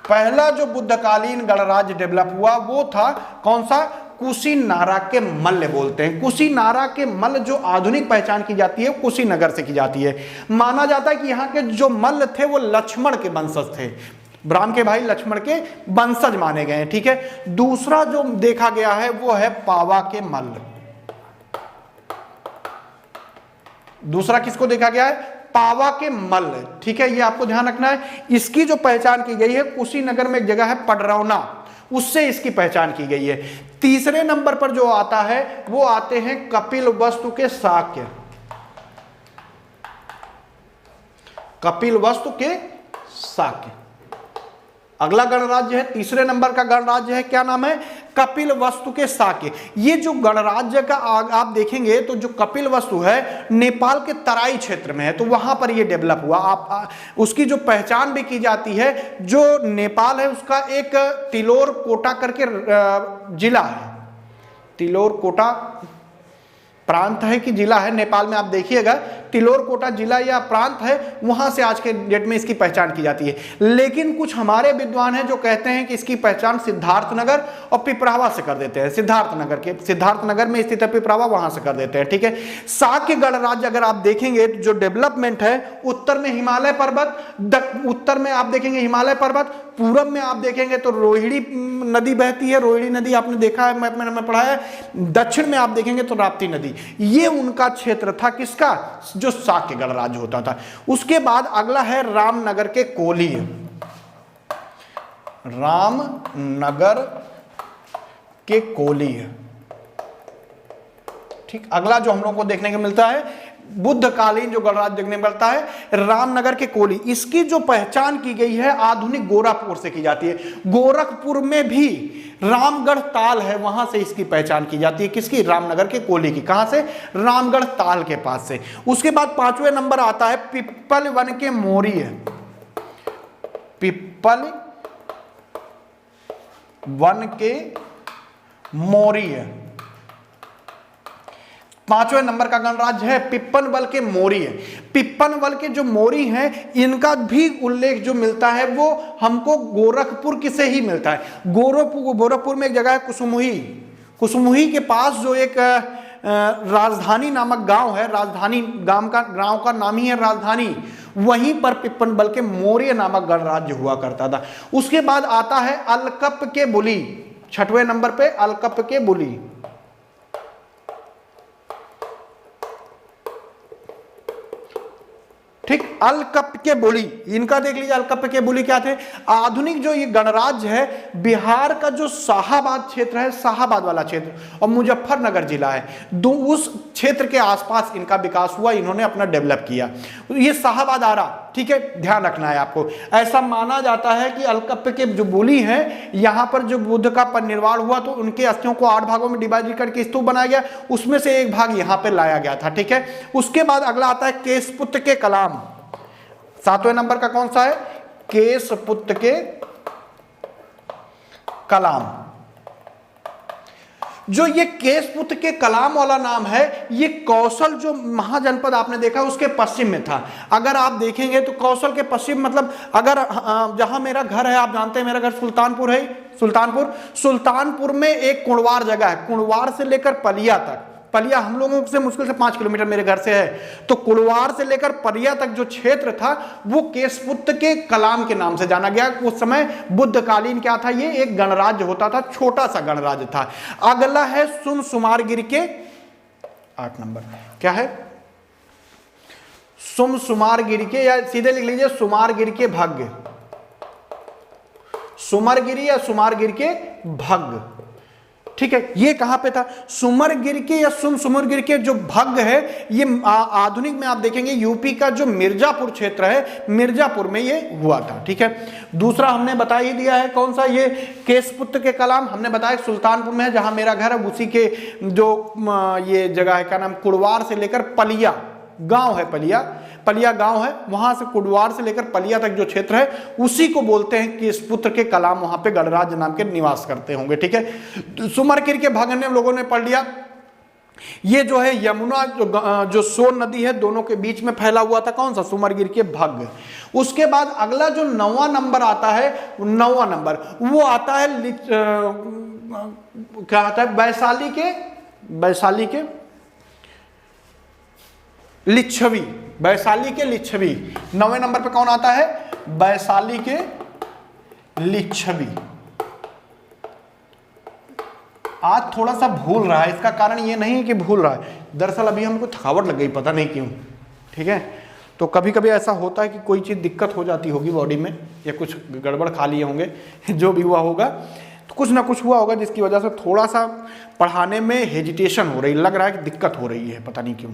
पहला जो बुद्धकालीन गणराज्य डेवलप हुआ वो था कौन सा? कुशीनारा के मल्ल बोलते हैं। कुशीनारा के मल्ल जो आधुनिक पहचान की जाती है कुशीनगर से की जाती है। माना जाता है कि यहाँ के जो मल्ल थे वो लक्ष्मण के वंशज थे, राम के भाई लक्ष्मण के वंशज माने गए हैं। ठीक है, दूसरा जो देखा गया है वो है पावा के मल्ल। दूसरा किसको देखा गया है? पावा के मल्ल। ठीक है, ये आपको ध्यान रखना है। इसकी जो पहचान की गई है, कुशीनगर में एक जगह है पडरौना, उससे इसकी पहचान की गई है। तीसरे नंबर पर जो आता है वो आते हैं कपिलवस्तु के शाक्य। कपिलवस्तु के शाक्य अगला गणराज्य है। तीसरे नंबर का गणराज्य है, क्या नाम है? कपिलवस्तु के शाक्य। ये जो गणराज्य का आप देखेंगे तो जो कपिलवस्तु है नेपाल के तराई क्षेत्र में है, तो वहां पर ये डेवलप हुआ। उसकी जो पहचान भी की जाती है, जो नेपाल है उसका एक तिलोर कोटा करके जिला है। तिलोर कोटा प्रांत है कि जिला है नेपाल में, आप देखिएगा तिलोर कोटा जिला या प्रांत है, वहां से आज के डेट में इसकी पहचान की जाती है। लेकिन कुछ हमारे विद्वान हैं जो कहते हैं कि इसकी पहचान सिद्धार्थनगर और पिपरावा से कर देते हैं। सिद्धार्थनगर में स्थित है पिपरावा, वहां से कर देते हैं, ठीक है। शाक्य गणराज्य अगर आप देखेंगे जो डेवलपमेंट है, उत्तर में हिमालय पर्वत, उत्तर में आप देखेंगे हिमालय पर्वत, पूरब में आप देखेंगे तो रोहिणी नदी बहती है, रोहिणी नदी आपने देखा है, मैंने पढ़ा है। दक्षिण में आप देखेंगे तो राप्ती नदी। ये उनका क्षेत्र था, किसका, जो शाक्य गणराज्य होता था। उसके बाद अगला है रामनगर के कोली। रामनगर के कोली, ठीक। अगला जो हम लोग को देखने को मिलता है बुद्धकालीन जो गणराज्य देखने को मिलता है रामनगर के कोली। इसकी जो पहचान की गई है आधुनिक गोरखपुर से की जाती है। गोरखपुर में भी रामगढ़ ताल है, वहां से इसकी पहचान की जाती है, किसकी, रामनगर के कोली की। कहां से, रामगढ़ ताल के पास से। उसके बाद 5वें नंबर आता है पिप्पल वन के मोरी है। पिप्पल वन के मोरी है। 5वें नंबर का गणराज्य है पिप्पनबल के मोरी है। पिप्पनबल के जो मोरी हैं, इनका भी उल्लेख जो मिलता है वो हमको गोरखपुर से ही मिलता है। गोरखपुर में एक जगह है कुसुमुही। कुसुमुही के पास जो एक राजधानी नामक गांव है, राजधानी गांव का नाम ही है राजधानी, वहीं पर पिप्पनबल के मौर्य नामक गणराज्य हुआ करता था। उसके बाद आता है अलकप के बुली। 6वें नंबर पे अलकप के बुली। ठीक, अलकप के बुली, इनका देख लीजिए। अलकप के बुली क्या थे, आधुनिक जो ये गणराज्य है, बिहार का जो शाहाबाद क्षेत्र है, शाहाबाद वाला क्षेत्र और मुजफ्फरनगर जिला है, उस क्षेत्र के आसपास इनका विकास हुआ, इन्होंने अपना डेवलप किया। ये शाहाबाद आ रहा, ठीक है, ध्यान रखना है आपको। ऐसा माना जाता है कि अलकप के जो बुली है, यहां पर जो बुद्ध का परिनिर्वाण हुआ तो उनके अस्थियों को 8 भागों में डिवाइड करके स्तूप बनाया गया, उसमें से एक भाग यहां पर लाया गया था, ठीक है। उसके बाद अगला आता है केशपुत्र के कलाम। 7वें नंबर का कौन सा है, केशपुत्र के कलाम। जो ये केशपुत्र के कलाम वाला नाम है, ये कौशल जो महाजनपद आपने देखा उसके पश्चिम में था। अगर आप देखेंगे तो कौशल के पश्चिम मतलब अगर जहां मेरा घर है, आप जानते हैं मेरा घर सुल्तानपुर है, सुल्तानपुर में एक कुणवार जगह है, कुणवार से लेकर पलिया तक, पलिया हम लोगों से मुश्किल से 5 किलोमीटर मेरे घर से है, तो कुड़वार से लेकर पलिया तक जो क्षेत्र था वो केशपुत्र के कलाम के नाम से जाना गया। उस समय बुद्धकालीन क्या था, ये एक गणराज्य होता था, छोटा सा गणराज्य था। अगला है सुमसुमारगिरी के 8 नंबर, क्या है, सुमसुमारगिरी के, या सीधे लिख लीजिए सुमारगिरी के भग्ग, सुमरगिरी या सुमारगिरी के भग्ग, ठीक है। ये कहां पे था, सुमरगिर के या सुमरगिर के जो भग्ग है, ये आधुनिक में आप देखेंगे यूपी का जो मिर्जापुर क्षेत्र है, मिर्जापुर में ये हुआ था, ठीक है। दूसरा हमने बता ही दिया है, कौन सा, ये केशपुत्र के कलाम हमने बताया सुल्तानपुर में है, जहां मेरा घर है, उसी के जो ये जगह है, क्या नाम, कुड़वार से लेकर पलिया गांव है, पलिया गांव है, वहां से कुड़वार से लेकर पलिया तक जो क्षेत्र है उसी को बोलते हैं केशपुत्र के कलाम, वहां पे गणराज्य नाम के निवास करते होंगे, ठीक है। सुमरगिर के भग्ग ने लोगों ने पढ़ लिया। ये जो है यमुना जो सोन नदी है, दोनों के बीच में फैला हुआ था, कौन सा, सुमरगिर के भग्ग। उसके बाद अगला जो 9वां नंबर आता है, 9वां नंबर वो आता है क्या आता है, वैशाली के लिच्छवी, वैशाली के लिच्छवी। 9वें नंबर पे कौन आता है, वैशाली के लिच्छवी। आज थोड़ा सा भूल रहा है, इसका कारण ये नहीं है कि भूल रहा है, दरअसल अभी हमको थकावट लग गई, पता नहीं क्यों, ठीक है। तो कभी कभी ऐसा होता है कि कोई चीज़ दिक्कत हो जाती होगी बॉडी में, या कुछ गड़बड़ खा लिए होंगे, जो भी हुआ होगा, तो कुछ ना कुछ हुआ होगा जिसकी वजह से थोड़ा सा पढ़ाने में हेजिटेशन हो रही, लग रहा है कि दिक्कत हो रही है, पता नहीं क्यों,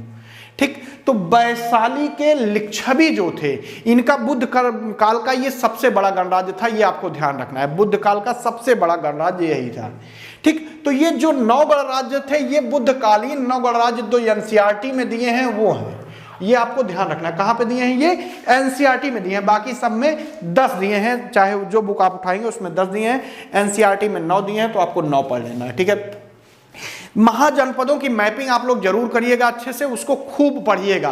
ठीक। तो वैशाली के लिच्छवी जो थे, इनका बुद्ध काल का ये सबसे बड़ा गणराज्य था, ये आपको ध्यान रखना है, बुद्ध काल का सबसे बड़ा गणराज्य यही था, ठीक। तो ये जो 9 गणराज्य थे, ये बुद्धकालीन 9 गणराज्य जो एनसीईआरटी में दिए हैं वो हैं, ये आपको ध्यान रखना है। कहां पे दिए हैं, ये एनसीईआरटी में दिए हैं, बाकी सब में 10 दिए हैं, चाहे जो बुक आप उठाएंगे उसमें 10 दिए हैं, एनसीईआरटी में 9 दिए हैं, तो आपको 9 पढ़ लेना है, ठीक है। महाजनपदों की मैपिंग आप लोग जरूर करिएगा, अच्छे से उसको खूब पढ़िएगा।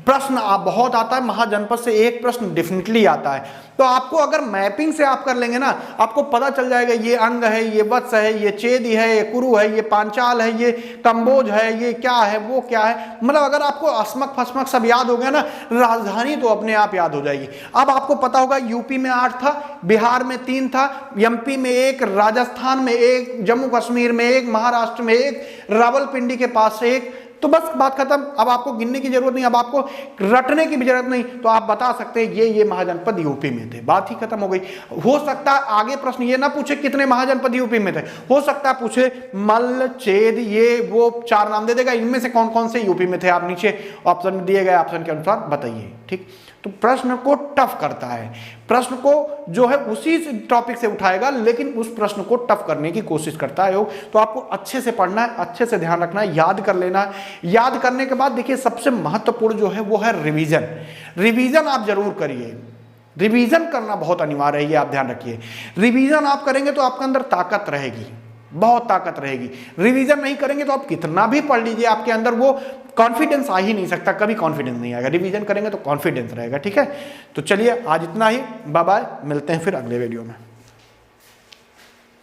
प्रश्न आप बहुत आता है, महाजनपद से एक प्रश्न डेफिनेटली आता है। तो आपको अगर मैपिंग से आप कर लेंगे ना, आपको पता चल जाएगा ये अंग है, ये वत्स है, ये चेदी है, ये कुरु है, ये पांचाल है, ये कंबोज है, ये क्या है, वो क्या है। मतलब अगर आपको अस्मक फस्मक सब याद हो गया ना, राजधानी तो अपने आप याद हो जाएगी। अब आपको पता होगा यूपी में 8 था, बिहार में 3 था, एमपी में 1, राजस्थान में 1, जम्मू कश्मीर में 1, महाराष्ट्र में 1, रावलपिंडी के पास से 1। तो बस बात खत्म। अब आपको गिनने की जरूरत नहीं, अब आपको रटने की भी जरूरत नहीं। तो आप बता सकते हैं ये महाजनपद यूपी में थे, बात ही खत्म हो गई। हो सकता है आगे प्रश्न ये ना पूछे कितने महाजनपद यूपी में थे, हो सकता है पूछे मल्ल, चेद, ये वो 4 नाम दे देगा, इनमें से कौन कौन से यूपी में थे, आप नीचे ऑप्शन में दिए गए ऑप्शन के अनुसार बताइए। ठीक, तो प्रश्न को टफ करता है, प्रश्न को जो है उसी टॉपिक से उठाएगा, लेकिन उस प्रश्न को टफ करने की कोशिश करता है योग। तो आपको अच्छे से पढ़ना है, अच्छे से ध्यान रखना है, याद कर लेना है। याद करने के बाद देखिए सबसे महत्वपूर्ण जो है वो है रिवीजन। रिवीजन आप जरूर करिए, रिवीजन करना बहुत अनिवार्य है, ये आप ध्यान रखिए। रिवीजन आप करेंगे तो आपके अंदर ताकत रहेगी, बहुत ताकत रहेगी। रिवीजन नहीं करेंगे तो आप कितना भी पढ़ लीजिए, आपके अंदर वो कॉन्फिडेंस आ ही नहीं सकता, कभी कॉन्फिडेंस नहीं आएगा। रिवीजन करेंगे तो कॉन्फिडेंस रहेगा। ठीक है, तो चलिए आज इतना ही, बाय बाय, मिलते हैं फिर अगले वीडियो में।